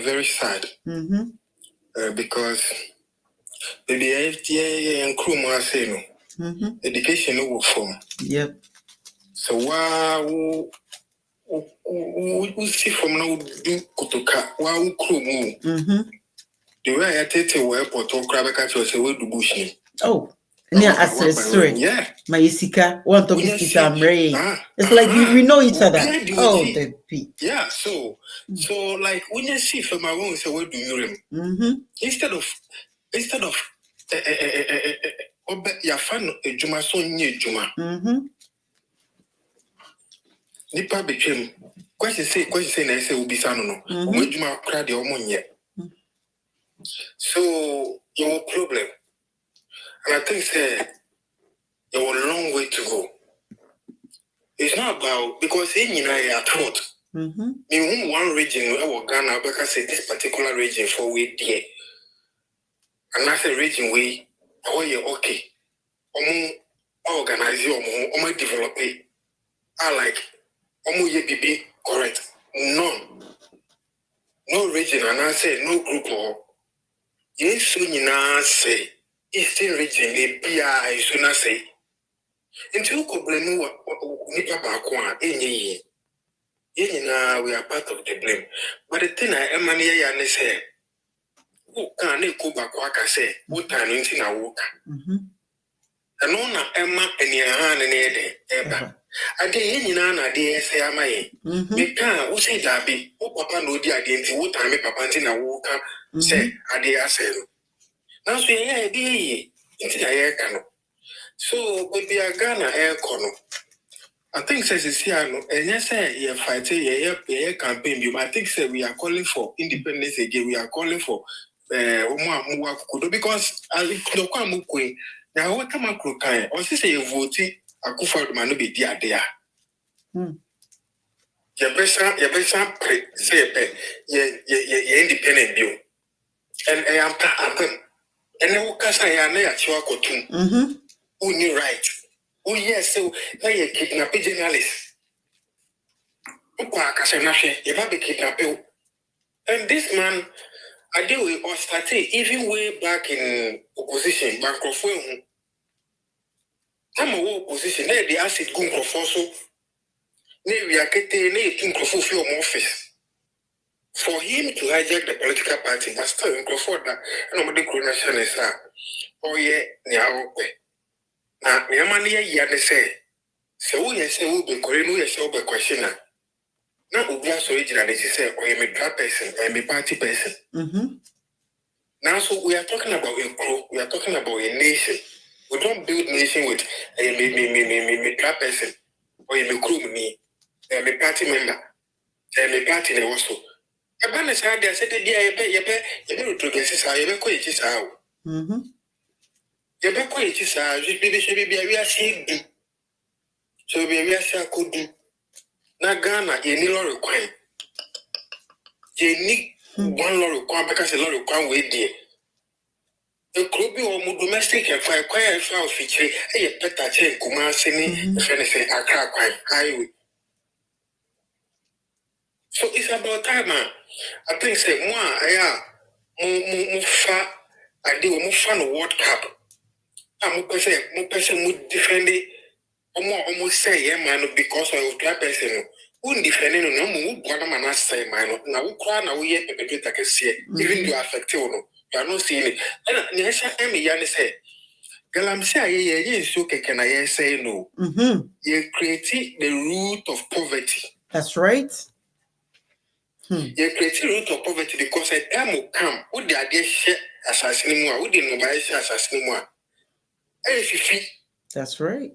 S9: very sad. Because the FTA and crew say no. Education will form.
S1: Yep.
S9: So wow. We see from now do kutoka wa ukrumu. The way I take to airport or grab a catch or say we do bushing.
S1: Oh, near accessory.
S9: Yeah.
S1: My Isika, one of his I'm Ray. It's like we know each other. Oh, the P.
S9: Yeah, so like when you see from my own, so what do you rim? Instead of your fan a Juma so near Juma. Nipa became question say I say will be sanono. When you cry the omonia. So your problem. And I think say you have a long way to go. It's not about because in at fault. In one region or Ghana, because say this particular region for we dear. And that's a region way you okay. Organize you develop it. I like be correct. No region, and I say no group or yes, soon you say Eastern region, the PI, soon I say. Until Koblemu Nipa Bakwa, any we are part of the blame. But the thing I am and say, who can they go back? I say, what time in a walk? And on Emma and your hand and ever. Ade nyina na ade ese amaye. Me ka wo say dabi, wo papa no di ade nti wo tan me papa nti na wo ka say ade ase no. Now so ye ade ye nti aye ka no. So baby Ghana air kono. I think says it's here no and yes say fight ye campaign you I think say we are calling for independence again. We are calling for because the kwam kwe na what come kan or say you vote Akufo man no be dia there. Your best say ye independent bill. And I am ta and then kasa ya na ya chiwa kotum. Who right? Oh yes, so now you kidnap a journalist. And this man, I deal with or started even way back in opposition, Bankrofo. Time of opposition, there the acid gun so we are getting a office. For him to hijack the political party, I still in Crawford that nobody could nationalist. Oh yeah, now Yamania say. So yes, we will be Korean, we shall be questioner. Now we are so original, they say, or I'm a drug person, I'm a party person. Now, so we are talking about a crew, we are talking about a nation. We don't build nation with a drug person, or a crew me, I'm a party member, I'm a party also. A banner said, I said, you progress, I ever quit his hour. You ever quit his hour, you should be a real shame. So we are could do. Na Ghana, you need a require. You need one law require because a law require with there. The club or domestic and fire quire foul feature, a better chain, Kumasi, if anything, a crack highway. So it's about time, man. I think, say, more fat, I do more fun World Cup. I'm more person would defend it. Almost say, yeah, man, because of that person. Wouldn't defend it, no more. One man say, man, now we cry now. We can see even you are affected. You are not seeing it. And yes, I am. You say, girl, I'm saying, yeah, so can I say no? You create the root of poverty.
S1: That's right.
S9: You create the root of poverty because a time will come. Would the idea share assassin more? Would the nobody share assassin more?
S1: That's right.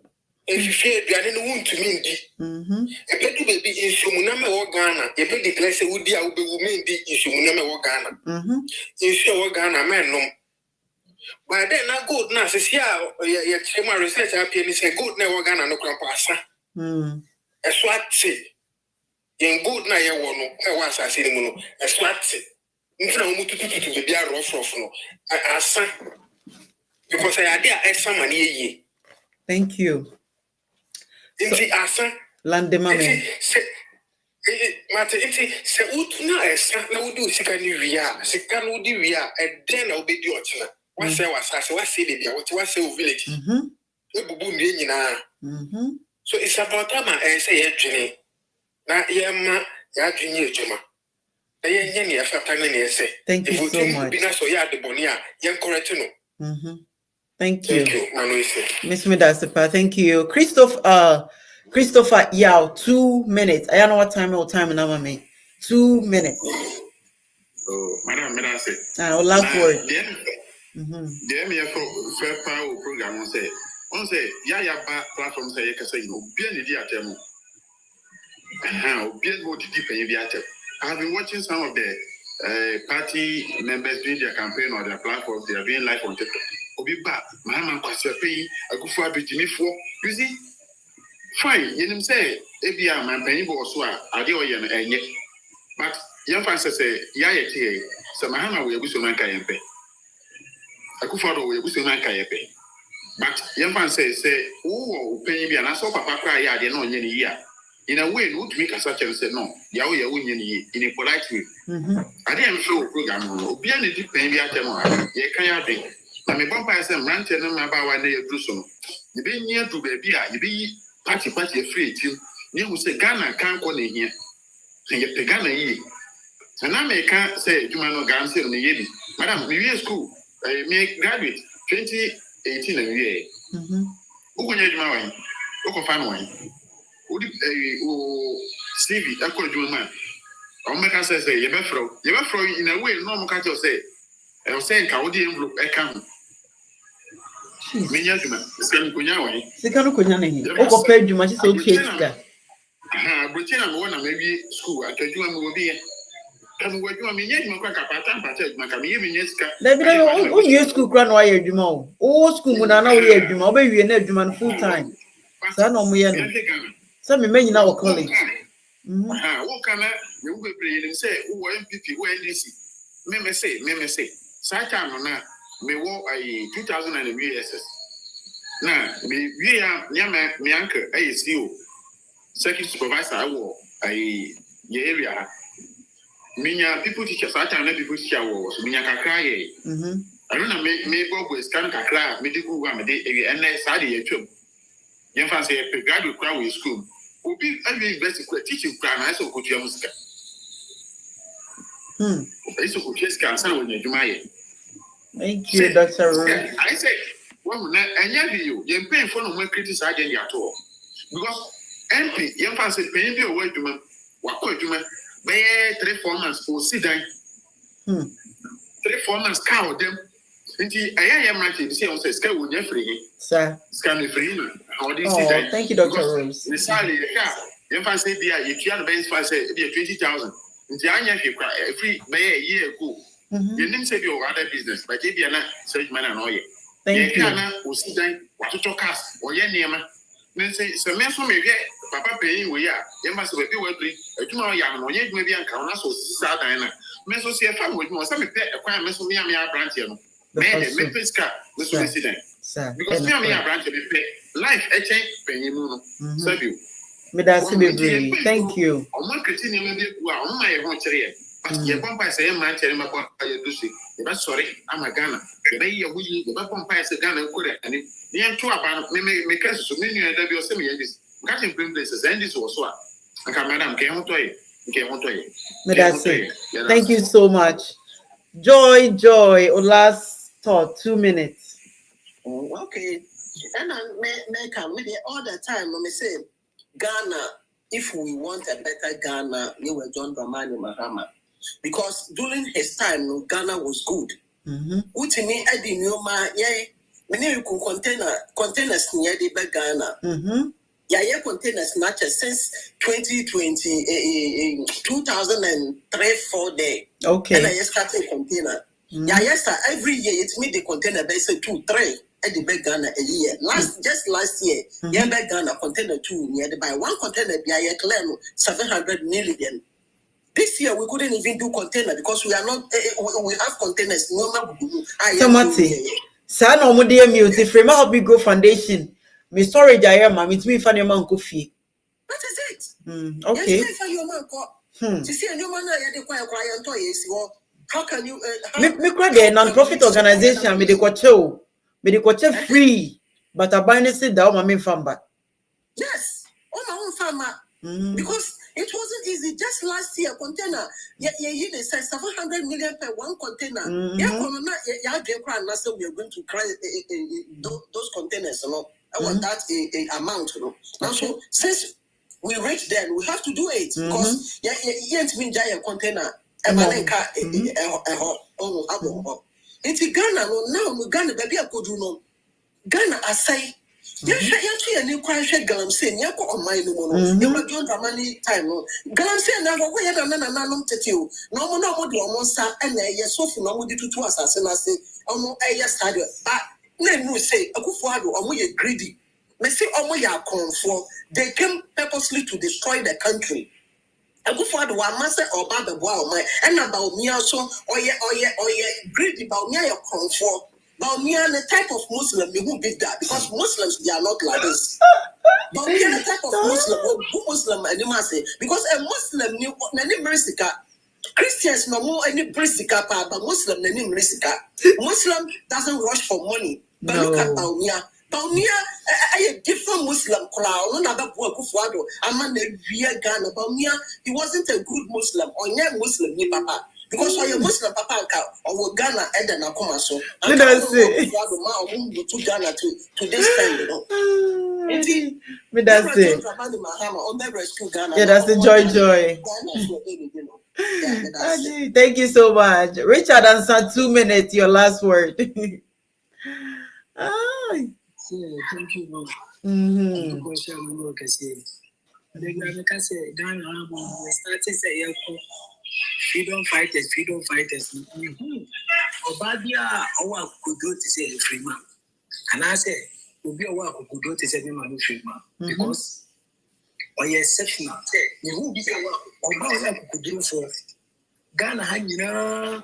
S9: If you fear, you are the one to mean. A better baby in Sumuname or Ghana, a better place would be women in Sumuname or Ghana. In Sure Ghana, man, no. But then I go now, says, yeah, my research up here is a good never Ghana no grandpassa. A swat say, in good now, you won't know, I was a cinema, a swat say. Instead of to be a rough no. I sang because I had extra money.
S1: Thank you.
S9: Inti asa
S1: lande mame
S9: se mate inti se utuna esa na wudi sika ni wia sika no di wia e den na obedi ochina wase wasase wase de bia wase o village ebubu ndie nyina so it's about time I say ye dwene na ye ma ya dwene ejuma na ye nye ne afata na ne ese.
S1: Thank you so much.
S9: Bina so ya de boni a ye correct no.
S1: Thank you. Miss Medasipa, thank you. Christopher Yao, 2 minutes. I don't know what time or time now, me. 2 minutes.
S3: Oh, Madam Medasi.
S1: I'll laugh for it.
S3: Then me for fair power program on say ya ba platform say you can say no be any dia tell be no deep in dia tell. I have been watching some of the party members doing their campaign or their platforms. They are doing live on TikTok. Obi ba mama kwase pay Akufo abetimi fo. You see, fine. You know say ebia man penny bo so a ade oye no enye. But young fans say ya ye tie. So mahama we ebuso man kan yempe. Akufo do we ebuso man kan yempe. But young fans say oh penny bia na so papa kra ya ade no onye ni ya. In a way, would make a such and say no, Yahweh in a polite way. I didn't show program, be any deep pain, be at them. Ye can't think. I mean, Bumpire said, ranting about one day of Jerusalem. You be near to baby, you be patchy free till you will say Ghana can't go in here. And yet the Ghana ye. And I can't say, you might not answer on the Yedi. Madam, we are school. I make graduate 2018 and year. Who can you do my wine? Who can find wine?
S8: Stevie, I call you man. I'll make us say, you better in a way, no catch you say. I was saying, Kaudi envelope, I come. Minyajuma, Scan Kunyawa.
S1: Sikano kunyane. Oko pay you much so cheap.
S8: Britain and one maybe school. I tell you, I will be. I'm working on me yet, Macapata, but Macamia, Yeska.
S1: Let me know your school crown wire Jumo. Oh, school Munana, we have Jumo, baby, and Edgeman full time. Son of me, some men in our college.
S8: What can I? You will play and say, who are MPP, where this? Meme say, Satan or not, may walk a 2000 and VSS. Now, we are Yama, my uncle, ASU, second supervisor, I walk a area. Minya people teachers, I tell people teacher was Minya Kakra. I don't know, maybe go scan Kakra, medical one, and I study a job. Young fancy a graduate crowd in school. Who be every best teaching crime, I saw good Yamuska. I saw good Jessica, when you my.
S1: Thank you, Dr.
S8: I say, well, and you're paying for no more criticizing at all. Because MP, young fancy paying your way to me. What could you make? 3-4 months for sit down. 3-4 months cow them. I am right to say on scale with Jeffrey.
S1: Sir.
S8: Scan free.
S1: Thank you, Dr. Rose.
S8: The salary, if I say, if you are the best, I say 20,000. The annual free by a year ago. You didn't say your other business, but if you are not such man and oil.
S1: Thank you.
S8: Who sit down, what to talk us, or your name. Then say, so men from me, Papa paying we are. You must be working. A 2 hour young, or yet maybe uncount us or South Diana. Meso see a family with more. Some pet acquire Meso Mia branch. Man, make this car, Mr. President. Because Mia branch of the life, a change, penny moon. Serve you. Thank
S1: you.
S8: On one continuing on my own chair. Your pump say, man, tell him about your Lucy. That's sorry, I'm a gunner. The day you're willing, the pump is a gunner, and if the young two about make us so many and W. Semi. Cutting places, and this was what. Madam came to you.
S1: Thank you so much. Joy, last thought, 2 minutes.
S7: Okay. And I may come with it all the time. Let me say, Ghana, if we want a better Ghana, we were John Dramani Mahama. Because during his time, Ghana was good. Which me, I didn't know my, many containers near the Ghana. Yeah, containers matches since 2020, 2003-4 day.
S1: Okay.
S7: And I started container. Yeah, yes, every year it's me the container. They say 2-3 at the big Ghana a year. Just last year, yeah, big Ghana container 2 near the buy 1 container. Yeah, claim 700 million. This year we couldn't even do container because we are not. We have containers. No matter.
S1: So Mati, son, no more dear music. Frame help me go foundation. My storage I am, it's me for your man coffee.
S7: That is it.
S1: Okay.
S7: Yes, for your man. To see a new man, I had a quiet toys. How can you?
S1: Me cry a non-profit organization. Me the kwacho free, but I buy it down my main farm back.
S7: Yes, on my own farmer. Because it wasn't easy. Just last year, container. Yeah, they said 700 million per 1 container. We are going to cry those containers, you know. I want that a amount, you know. Now, so since we reach there, we have to do it because it's been giant container. It's Ghana now. Ghana, baby, I could do no. Ghana, I say, you're new crash at Galamsey. You're on my no. You were John Dramani time. Galamsey never way than an to you. No more, almost and a yes, so for no more to us. And I say, almost a yes, Let me say, a good father, or we greedy. Me say, they came purposely to destroy the country. A good father, one master or bad the wow, my and about me also, or greedy about me, your comfort. About me and the type of Muslim who did that because Muslims they are not like this. But me and the type of Muslim and you must say because a Muslim knew Christians no more any brisika, but Muslim name risika. Muslim doesn't rush for money. But look at Baumia. Baumia, a different Muslim crowd. Another boy Kufuado. I'm a real Ghana. Baumia, he wasn't a good Muslim or young Muslim, ni papa. Because why a Muslim papa or Ghana and then Akoma so. I don't say to Ghana to this time, you know.
S1: Me that's it. Yeah, that's the joy. Thank you so much. Richard, answer 2 minutes, your last word.
S4: Thank you. Freedom fighters. Obadia, our could do to say free man. And I say, will be a work who could do to say man free man. Because or you're exceptional. You will be a work who could do for Ghana hanging.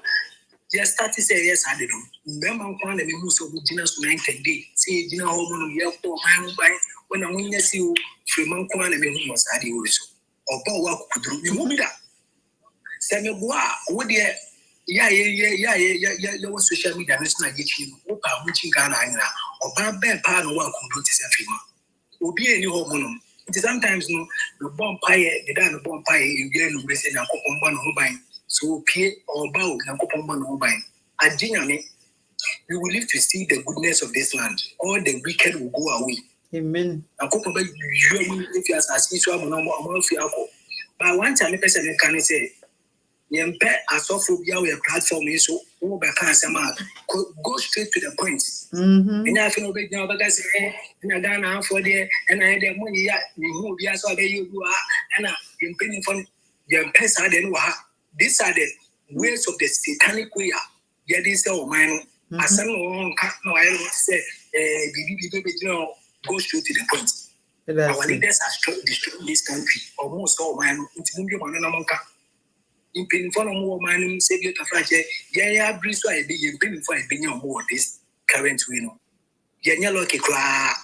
S4: Just start to say yes, I don't. Remember, one of the most of the dinners 90 days. See, you know, when I win, see you free man, one of the most I do also. Or go work could do. You won't be that. Send me what dear. Yeah. Was social media national getting which Ghana or bad part of work could do this every month. Will be any hormone. It is sometimes no the bomb pie, the down the bomb pie, you get no reason and coupon one who buying. So pay or bow and coupon one who buying. And genuinely, we will live to see the goodness of this land. All the wicked will go away.
S1: Amen.
S4: And coupon you if you are asking so I'm not but one time, a person can say, Yempe asophobia or a platform is so over cancer mark. Go straight to the point. And I feel big now, but I say, and I done for there, and I had the money. You be as well you are, and I'm paying for your pesa. Then these are the ways of the satanic way. Yeah, this is all mine. As someone no, I don't say, go straight to the point. Our leaders are destroying this country. Almost all mine. It's moving on. In pain for more man, save you to franchise. Yeah, breeze why be in pain for a billion more this current winner. Yanya lucky cry.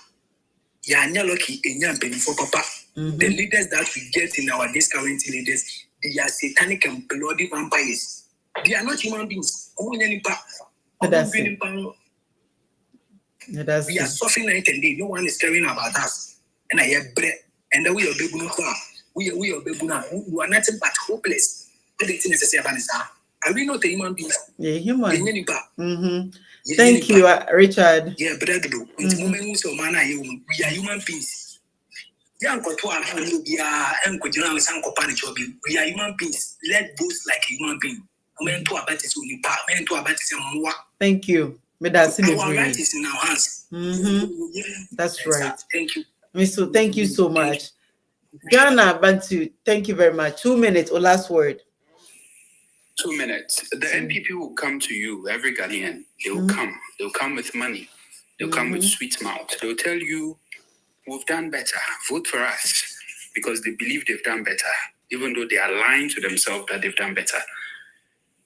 S4: Yanya lucky in young penny for papa. The leaders that we get in our this current leaders, they are satanic and bloody vampires. They are not human beings. We are suffering night and day. No one is caring about us. And I have bread. And then we are baby. We are baby. We are nothing but hopeless. Are we not a human being?
S1: Yeah, human. Thank you, Richard.
S4: Yeah, but I do. It's moments of man. We are human beings. We are human beings. Let boast like a human being.
S1: Thank you.
S4: Our right is in our hands.
S1: That's right.
S4: Thank you.
S1: Miso, thank you so much. Ghana, Bantu, thank you very much. 2 minutes or last word.
S8: 2 minutes. The NPP will come to you, every Ghanaian. They will come. They'll come with money. They'll come with sweet mouth. They'll tell you, we've done better. Vote for us. Because they believe they've done better. Even though they are lying to themselves that they've done better.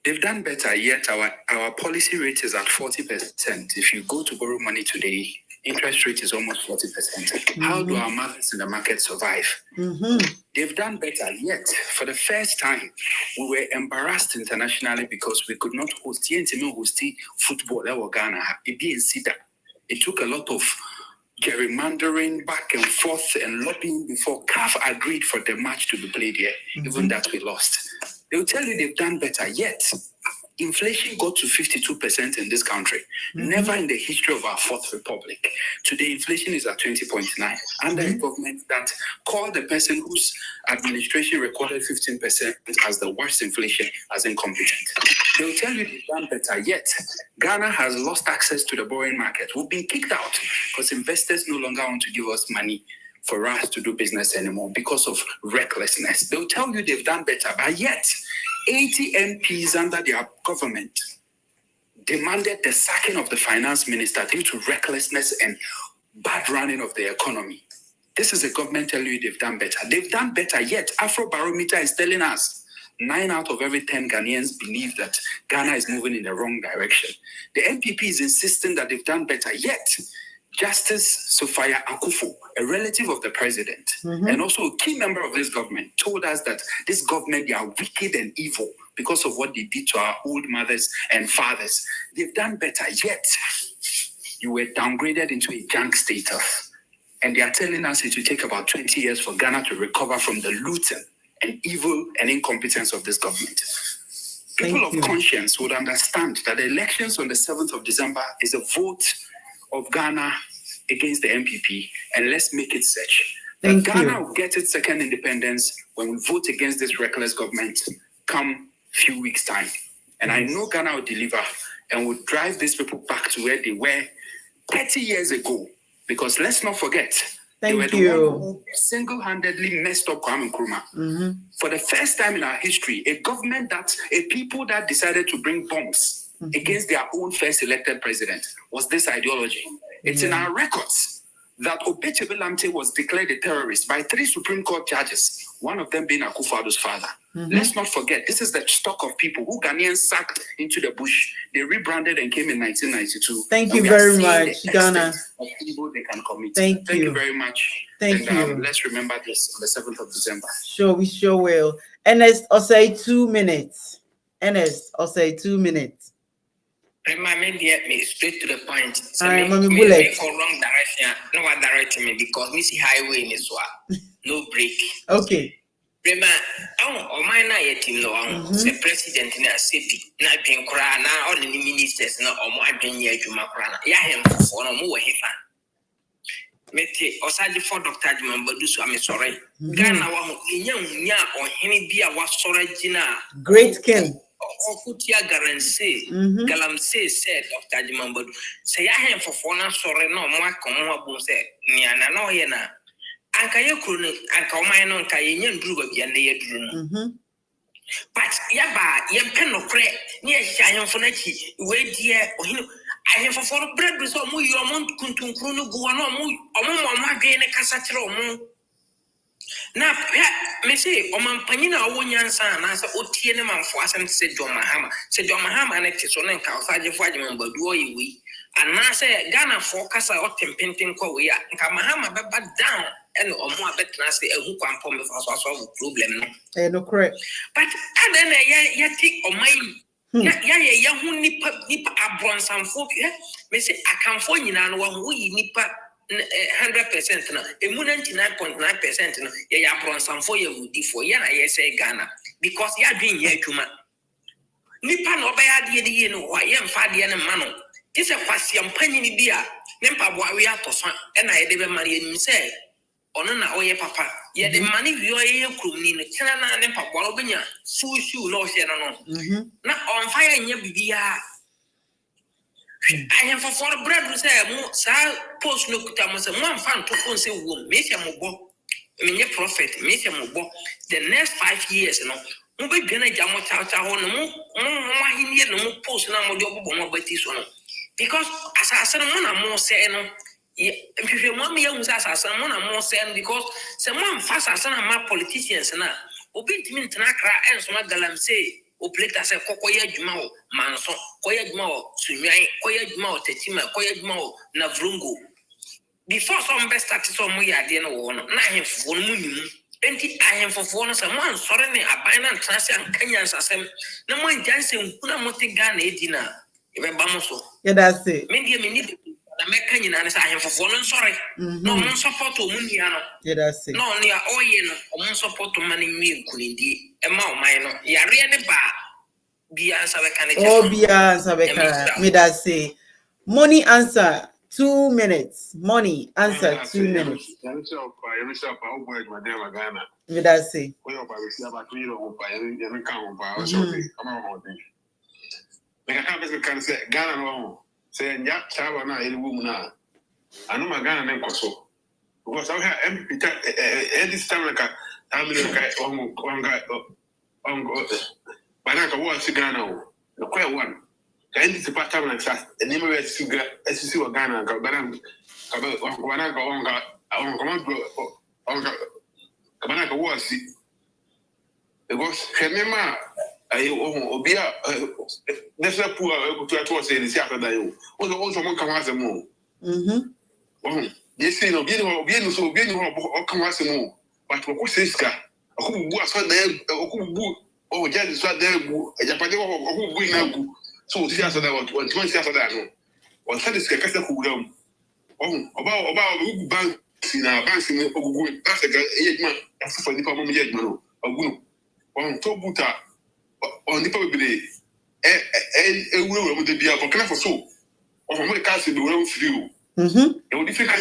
S8: They've done better, yet our policy rate is at 40%. If you go to borrow money today, interest rate is almost 40%. How do our mothers in the market survive? They've done better, yet for the first time, we were embarrassed internationally because we could not host football in Ghana. It took a lot of gerrymandering back and forth and lobbying before CAF agreed for the match to be played here. Even that we lost. They'll tell you they've done better, yet inflation got to 52% in this country. Never in the history of our fourth republic. Today, inflation is at 20.9. Under a government that called the person whose administration recorded 15% as the worst inflation as incompetent. They'll tell you they've done better, yet Ghana has lost access to the borrowing market. We've been kicked out because investors no longer want to give us money for us to do business anymore because of recklessness. They'll tell you they've done better, but yet 80 MPs under their government demanded the sacking of the finance minister due to recklessness and bad running of the economy. This is a government telling you they've done better. They've done better, yet Afrobarometer is telling us 9 out of every 10 Ghanaians believe that Ghana is moving in the wrong direction. The NPP is insisting that they've done better, yet Justice Sophia Akufo, a relative of the president, and also a key member of this government, told us that this government, they are wicked and evil because of what they did to our old mothers and fathers. They've done better, yet you were downgraded into a junk status. And they are telling us it will take about 20 years for Ghana to recover from the looting and evil and incompetence of this government. People of conscience would understand that the elections on the 7th of December is a vote of Ghana against the MPP and let's make it such.
S1: Thank
S8: Ghana
S1: you.
S8: will get its second independence when we vote against this reckless government come few weeks' time. And I know Ghana will deliver and will drive these people back to where they were 30 years ago. Because let's not forget, they were the one who single-handedly messed up Kwame Nkrumah. For the first time in our history, a people that decided to bring bombs against their own first elected president was this ideology. It's in our records that Obechebe Lamte was declared a terrorist by 3 Supreme Court judges, one of them being Akufo-Addo's father. Let's not forget, this is the stock of people who Ghanaians sacked into the bush. They rebranded and came in 1992.
S1: Thank you very much, Ghana.
S8: Of evil they can commit.
S1: Thank you
S8: very much.
S1: Thank you.
S8: Let's remember this on the 7th of December.
S1: Sure, we sure will. Ernest, I'll say 2 minutes. Ernest, I'll say 2 minutes.
S4: Me straight to the point. So
S1: I am on the
S4: me
S1: bullet.
S4: for wrong direction. No one directing me because me see highway in this one. No break.
S1: Okay.
S4: Remember, oh my na yetim no the president na sepi na dwen kra na all the ministers na omo adwen ye adwuma kra na ya hem for no mo we hefa. Mete osaje for Dr. Jumambadu so am sorry. Ghana wa ho enya nya ohene bi a wa sora gina.
S1: Great king.
S4: Okutia Galamsey said Dr. Jumambadu. Say ya hem for na sorry no mo akomo abun say ni ana no ye na. Anka ye kuru anka omai no nka ye nyanduru ba bia na ye duru no. But yaba ye pen no kre ni ye hyanfo na chi we die ohino ahemfo for bread so mo yi omo kuntunkuru no gu na omo adwen ne kasa kire omo na me say omampanyi na owo nyansa na se otie ne manfo asem se John Mahama na ti so ne nka osaje fo Ajimambadu oyewi ana se Ghana for kasa otempenten kwa we ya nka Mahama beba down and omo abetna se ehu kwampo me fa so problem no
S1: no correct
S4: but ada na ya ti omai ya hu nipa abronsamfo me say akamfo nyina no wo yi nipa 100% na emu 99.9% no ya abronsamfo ya wudi for ya na ye say Ghana because ya dwen ya adwuma nipa no obaya de ye no wa ye mfa de ne ma no ti se kwasiam panyini bia ne mpaboa we atoso e na ye de be mari enim say ono na oye papa ye de mani wi oye krum ni no kena na ne mpaboa obenya sushu no hye no na on fire nya bibia I have for bread we say mo sa post no kuta mo say mo fan to phone say wo me say mo bo me prophet me say mo bo the next 5 years no mo be dwana jamo cha ho no mo ahini no mo post na mo de obo mo bati so no because asase no na mo say no if mo me hu say asase no na mo say because say mo fast asase na ma politicians na obi ntimi ntena kra enso ma Galamsey o pleta se kokoya djuma o manso koya djuma o sunyan koya djuma o tetima koya djuma o na vrungo before some best start so mo yade no wo no na ahemfo no munim enti ahemfo no se mo ansore ne aban na ntrase ankanya nsasem na mo anjanse nkuna mo te Ghana edina e be ba mo so
S1: yeah that's it
S4: me die me ni na meka nyina ne se ahemfo no nsore no mo support o munia no
S1: yeah that's it
S4: no nia oye no o mo support mani mi nkunidi e ma o mai no yare ne ba bia sabe kan
S1: bia sabe kan me that say money answer 2 minutes money answer 2 minutes me that say
S9: Ghana no say nya chawa na eliwu mu na anu ma Ghana ne nkoso because I have MP this time like banaka wo si Ghana o no kwa one ka ndi tipa time like that eni me we si SCC wa Ghana ka banaka banaka wo si because kenema ayo obi a nessa pua to say this after that you also mon kan wase mo yes no bi no so bi no o kan wase mo but ko siska akubu aso na akubu o jadi so da gu ejapade ko akubu na gu so si aso da what man si aso da no on sa diska kasa ku gram oba gu ban na ban si ogugu asa ga ejma aso fa dipa mo me ejma no ogu on to buta on the probably wura mo de bia for kana for so o mo ka se be wura free You different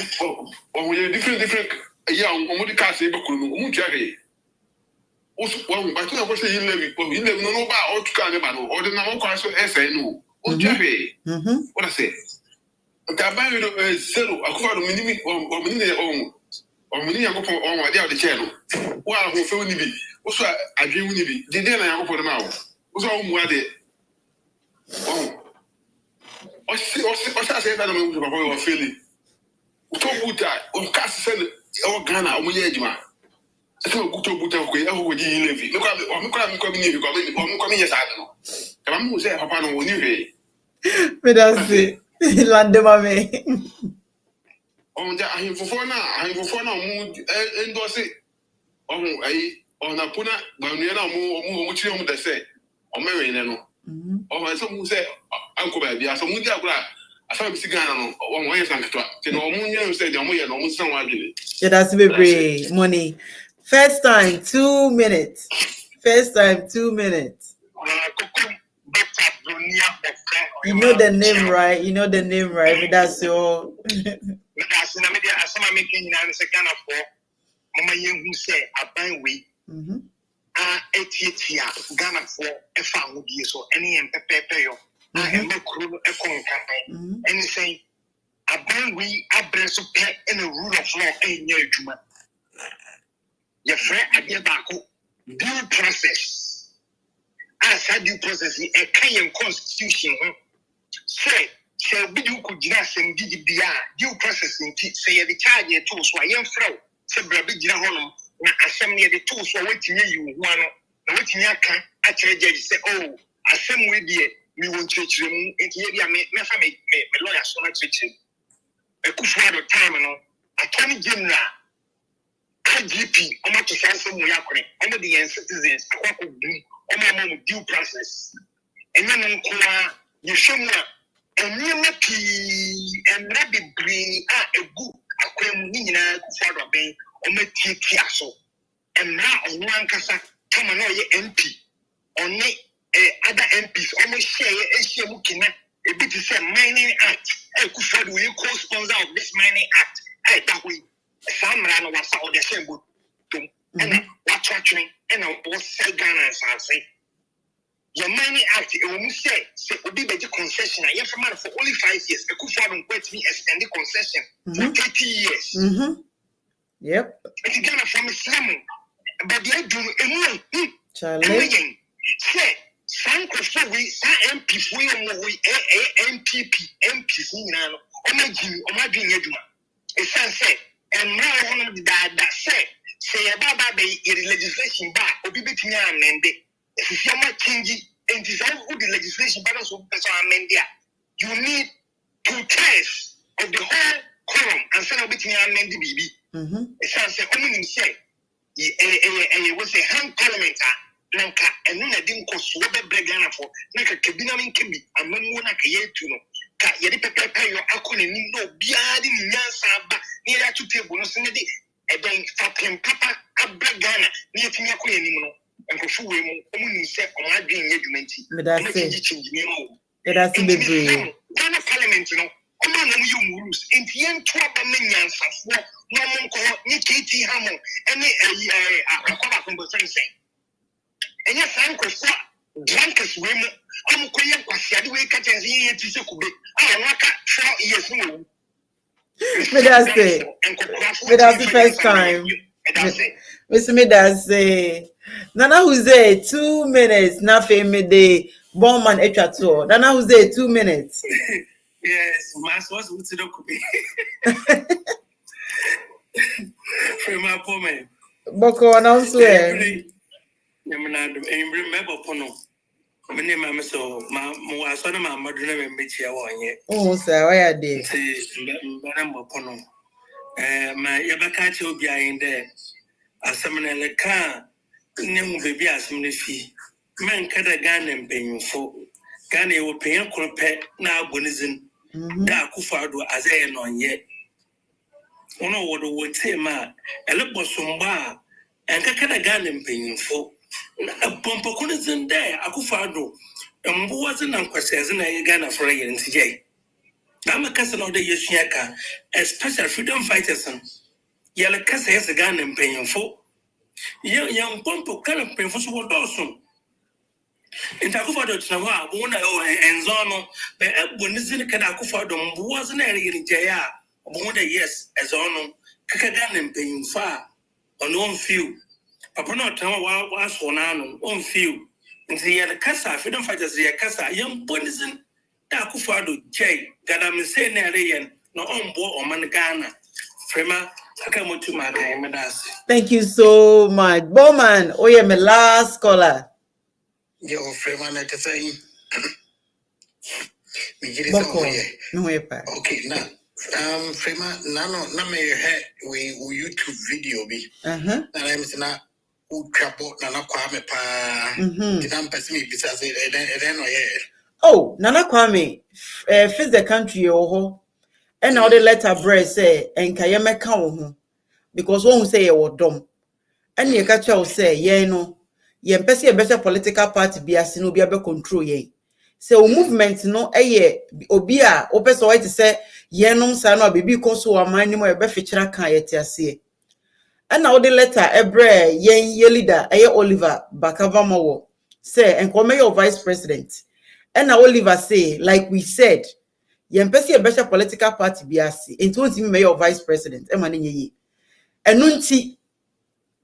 S9: or different young Omudi Cassie Bakunu, Mujari. One, but I was saying, you never know about all to Canada or the Namoko essay, no. Ujari. What I say? Gabayo zero, a quarter minute or minute or minute on my day of the channel. While who feel me, also I dream with me. Did then I open the mouth. Was all what it. Oh, I say that I'm going to feeling. Talk with that, or cast send or Ghana or Muyajma. I can't go to Buta, who would you live? Look at me, I'm coming here because I'm coming as I don't know. I'm going to say, Papa, no, you
S1: But that's it. Landemame.
S9: On the I'm for now, endorse it. On a puna, but we are more much on the say, or Mary, or some who say, Uncle Baby, some would have I found Sigano on my son. You know, Moon said, I'm here, almost someone.
S1: Yeah, that's baby money. First time 2 minutes. First time 2 minutes. You know the name, right? You know the name, right? But that's your.
S4: Etia Ghana for a family so any and pepeyo. And no crew a concampaign. And say, a bang we address a pet in a rule of law in your human. Your friend at your back due process. As a due process in a Kenyan constitution. Say, shall be you could just and DDBR due process in say the charge your tools why young flow. Say, Brabby Jahonum. Na assembly the tools for waiting you one waiting can actually judge say oh assembly dear we won't teach them into area me lawyer so much teaching a good time no attorney general IGP almost to say some way under the citizens due process and then you show me and and not be bring a good for being so and now on one casa come on MP on other MPs almost share a bit to say mining act could we co-sponsor of this mining act that we some ran was all the same book and what tracking and I was say Ghana and say your mining act it will say will be the concession I from for only 5 years a could wait me extend the concession for 30 years.
S1: Yep.
S4: It's Ghana from Islam, but they do a
S1: Charlie.
S4: Say, some could we MP for MPs in my dream. It's said, and now one of the that say about the legislation back, or be between me and Mende. If you are not changing and design who the legislation balance will be Mendia, you need 2/3 of the whole quorum and send between me and Mende BB. It's a community say, was a hand parliament, Nanka, and then I didn't cost what the Bregana for, like a cabinam in Kibi, and Mamona Kayetuno, Yadipa, your Akun, no beard in Yansaba, near to table, no Sunday, and then Fatim Papa, a Bregana, near Tinaku anymore, and Kofu, only said on my dream regiment. But that's it. That's the Ghana parliament, you know. Come on, you rules. In the end, 12 millions of what Nikiti Hamon, any a call from the friends. And yes, Uncle Fat, drunkest women, I'm quite a way catching the to Sukubi. I want 4 years old.
S1: But that's it. But that's the first time. Mr. Medase. Nana Jose, 2 minutes. Nothing midday. Bowman Echato. Nana Jose, 2 minutes.
S4: Yes, Mass was with the copy. From my poem.
S1: Boko announce where.
S4: Remember Pono. My name is so my son and my mother never met you one yet.
S1: Oh, sir, why are they?
S4: Remember Pono. My Yabakachi will be in there. As someone in the car, name will be as many fee. Man, cut a gun and paying for Ghana will pay a pet now, Bonizin. Da Kufado as I know yet. One of what would say, ma, a little somba, and Kakana Ghana paying for a Pompocunizin there, a Kufado, and who wasn't unquestioned a Ghana for a CJ. I'm a cousin of the Yeshiaka, a special freedom fighters. Yellow Casa has a gun and paying for. Young Pompo can't pay for so Dawson. In Takufado Tanawa, one and Zono, when this in the Kanakufado wasn't any Jaya, one yes, as Ono, Kakagan and paying far, on one few. Papa no Tama was on few. And the Casa, freedom fighters, the Casa, young Bonison, Takufado J, Gadam Senarian, no on board or Managana. Frema,
S1: thank you so much. Bowman, oh yeah, my last caller.
S5: Yo, Frema, let us say. Okay, now, Frema, no, may head we YouTube video be. And I'm saying, who trouble Nana Kwame pa. Didn't pass me because
S1: oh, Nana Kwame, face the country, oh, and now the letter bread say, and Kayame count because one say you were dumb. And you catch out say, yeah, no, ye empesi a better political party be as no be able control ye. So movement no obia opes or to say ye no sana baby conso a mind more be feature kan yet ase. And now the letter ebre ye leader Oliver Vormawor say and come your vice president. And now Oliver say like we said ye empesi a better political party be as into him your vice president e mane ye. Enunti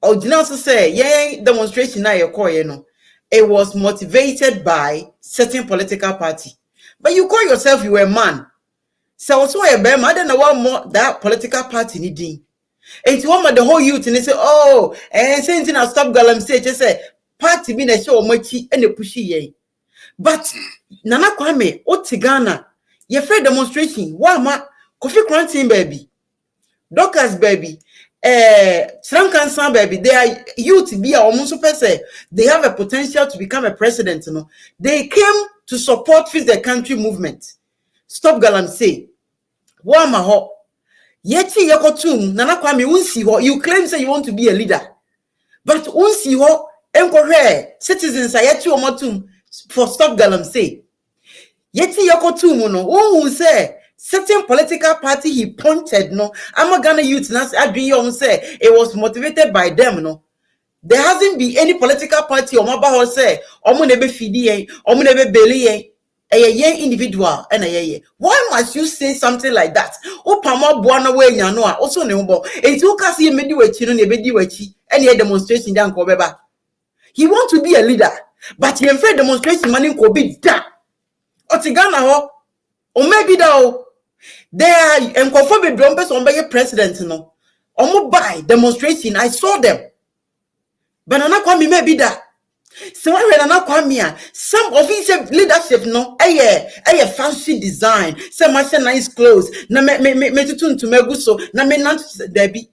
S1: Ordinal say, yeah, demonstration na no. It was motivated by certain political party. But you call yourself you a man. So also a bear man, then one more that political party needing. And to one the whole youth and they say, oh, and saying I stop Galamsey, just say party being a show much and a pushy ye. But Nana Kwame, Otigana, ye fair demonstration, ma coffee quarantine baby. Doctors baby. Some cancer baby, they are youth be almost person. They have a potential to become a president, you know. They came to support the country movement. Stop Galamsey. Vormawor. Yeti yakotum Nana Kwame unsi ho. You claim say you want to be a leader. But unsi ho enkohwe citizens ayeti omotum for Stop Galamsey. Yeti yakotum no who say certain political party he pointed no I'm Ghana youth now say it was motivated by them no. There hasn't been any political party or mobile say omo nebe fidi omo nebe beli a individual and a why must you say something like that? O pama buana we nyano also ne mbo enti o ka se medi wachi no ne bedi wachi any demonstration dan ko beba. He want to be a leader but he afraid demonstration money ko be da otigana ho o maybe da. They are and confirm be person on be president no. Omo buy demonstration I saw them. But Nana Kwame maybe that. So when Nana Kwame some of his leadership no a fancy design. Some nice clothes. Na me tutun to meguso na me not debi.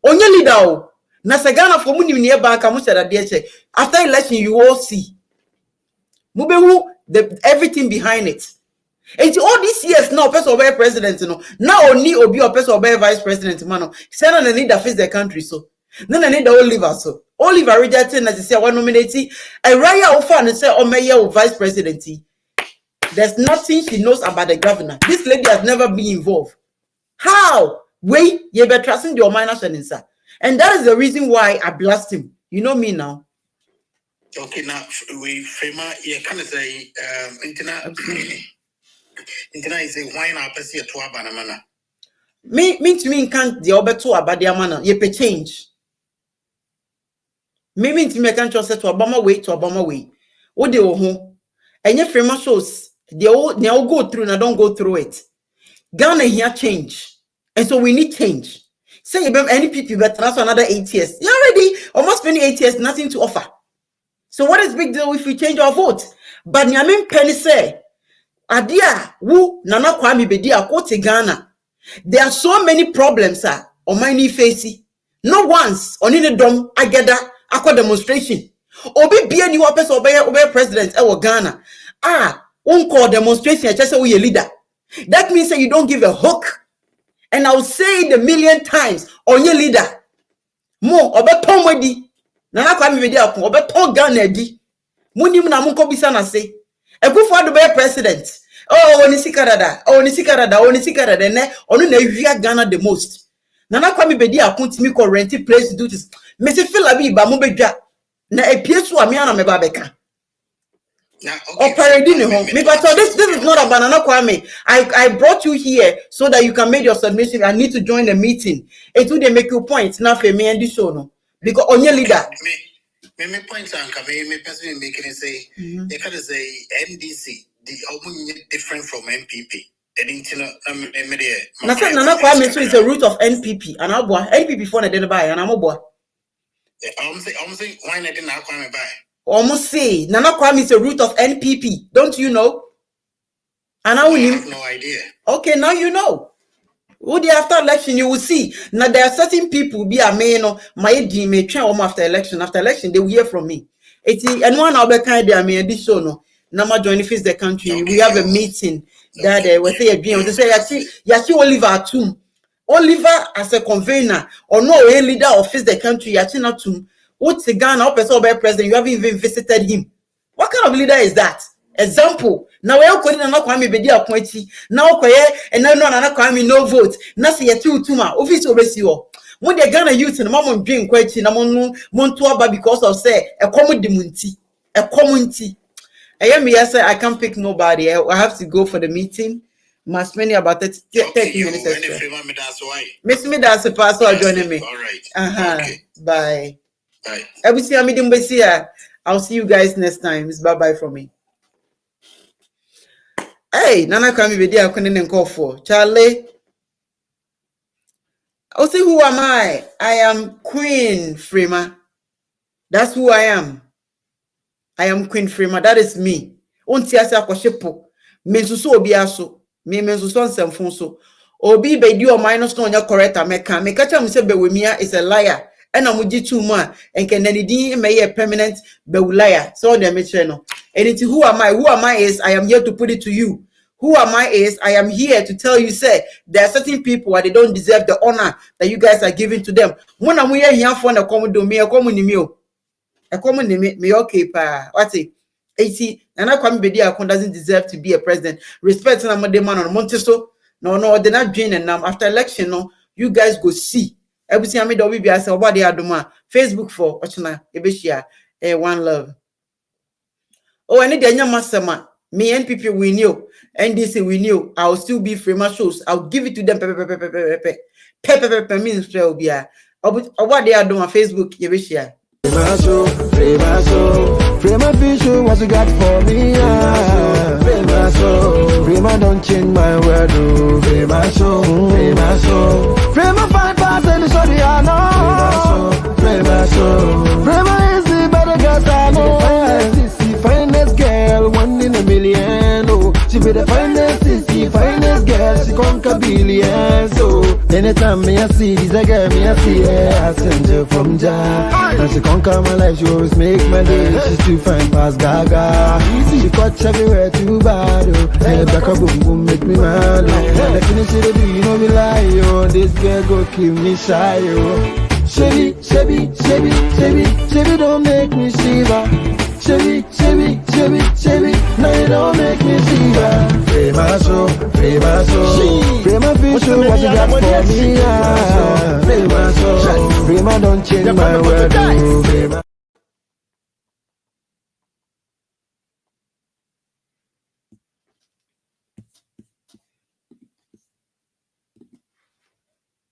S1: Onye leader o. Na Sagana for muni near bank amu said that after election you all see. Mubehu the everything behind it. And all these years now, person obey president, you know. Now only obi or person obey vice president, man. Send on the need to face the country, so. Then I need the Oliver, so. Oliver rejected as say one nominati. A Raya offer and say oh mayor or vice presidency. There's nothing she knows about the governor. This lady has never been involved. How? Wait, you be trusting your minor sir. And that is the reason why I blast him. You know me now.
S5: Okay, now we Frema, you can say internet. Internet is a wine up as to Abanamana.
S1: Me to me can't the other two about their manner. You pay change. Me to me can't just say to Obama way. What they home. And your Frema shows they all go through and I don't go through it. Ghana here change. And so we need change. Say about any people but transfer another 8 years. You already almost spending 8 years, nothing to offer. So what is big deal if we change our vote? But Nyamin Penny say Adia wu Nana Kwame bedi akote Ghana. There are so many problems on my knee facey. No once on in a dom ageda aqua demonstration. Obi be any wapes obey president or Ghana. Won't call demonstration just say we a leader. That means that you don't give a hook. And I'll say it 1,000,000 times on your leader. More obe pomwedi. Nana Kwame bedi obe ton Ghana di. Munim na munko bisa na say. Egu for the president. Oh, Onisikadada, ne, onu na ewia Ghana the most. Nana Kwame Bedi account me ko rent place to do this. Me se feel abi ba mo bedwa. Na epie so ami ana me ba beka. This is not about Nana Kwame. I brought you here so that you can make your submission. I need to join the meeting. It will they make you points now for me and this show no. Because on your leader.
S5: Me points and me person making it say they can say MDC the different from MPP.
S1: Nana Kwame so is a root of NPP and NPP for the buy and I'm a
S5: say why not didn't Kwame buy?
S1: Almost say Nana Kwame is a root of NPP. Don't you know? And I have
S5: no idea.
S1: Okay, now you know. After election, you will see. Now there are certain people be a man my dream may try after election. After election, they will hear from me. And one other kind of me this show no. Now joining face the country. Okay, we have a meeting that we say a dream. They say Yachi Oliver Atum. Oliver as a convener or no a leader of face the country. Yachi Atum. What's the Ghana president? You haven't even visited him. What kind of leader is that? Example. Now we are calling Nana Kwame Bedi appointee. Now and now Nana Kwame no vote. Now say a tuma office obesio. When the Ghana youth and mama drink quite in among Montuaba because of say a common demunti. A community. I am here say I can't pick nobody. I have to go for the meeting. Must many about 30 minutes. Miss me that's a pastor joining me.
S5: All right.
S1: Okay. Bye. Bye. I'll see you guys next time. It's bye-bye from me. Hey, Nana Kwame Bedi I couldn't call for. Charlie. I'll see who am I? I am Queen Freema. That's who I am. I am Queen Freema. That is me. Untiasa Koshepo. Mensuso Obiaso. Me mensuso Nsemfonso. Obi Bedi or minus no correct America. Me catch him say Bewemia is a liar. And I'm with you too much. And can any may a permanent Bewulaya. So they make sure no. And it's who am I? Who am I is I am here to put it to you. Who am I is I am here to tell you, say, there are certain people where they don't deserve the honor that you guys are giving to them. When I'm here for a common domain, a common meal. A common me okay, pa. What's it? 80 and I come be doesn't deserve to be a president. Respect and I'm man on Monteso. No, they're not draining them. After election, no, you guys go see. Everything I made the WB, I said, what they are doing. Facebook for Ochina, Ebeshia, one love. Oh, I need a young master. Me NPP we knew, NDC we knew. I'll still be Freema shows. I'll give it to them. Pepe means will be what they are doing on Facebook. Ebeshia.
S10: Freema show, what you got for me? Freema don't change my word. Freema show. Freema 5% so they are no. Freema is the better girl I know. Finest girl, 1 in a million. Oh, she be the finest girl. She conquer billions. So anytime me I see this girl, me I see her. I send her from Jah. And she conquer my life. She always make my day. She's too fine past Gaga. She touch everywhere too bad. Oh, and back up boom boom make me mad. Oh, the finish it do you know me lie. Oh, this girl go kill me shy. Oh, Chevy, don't make me shiver. Chevy, now you don't make me shiver. Freema show. Freema show, what you got for me? Freema don't change my word.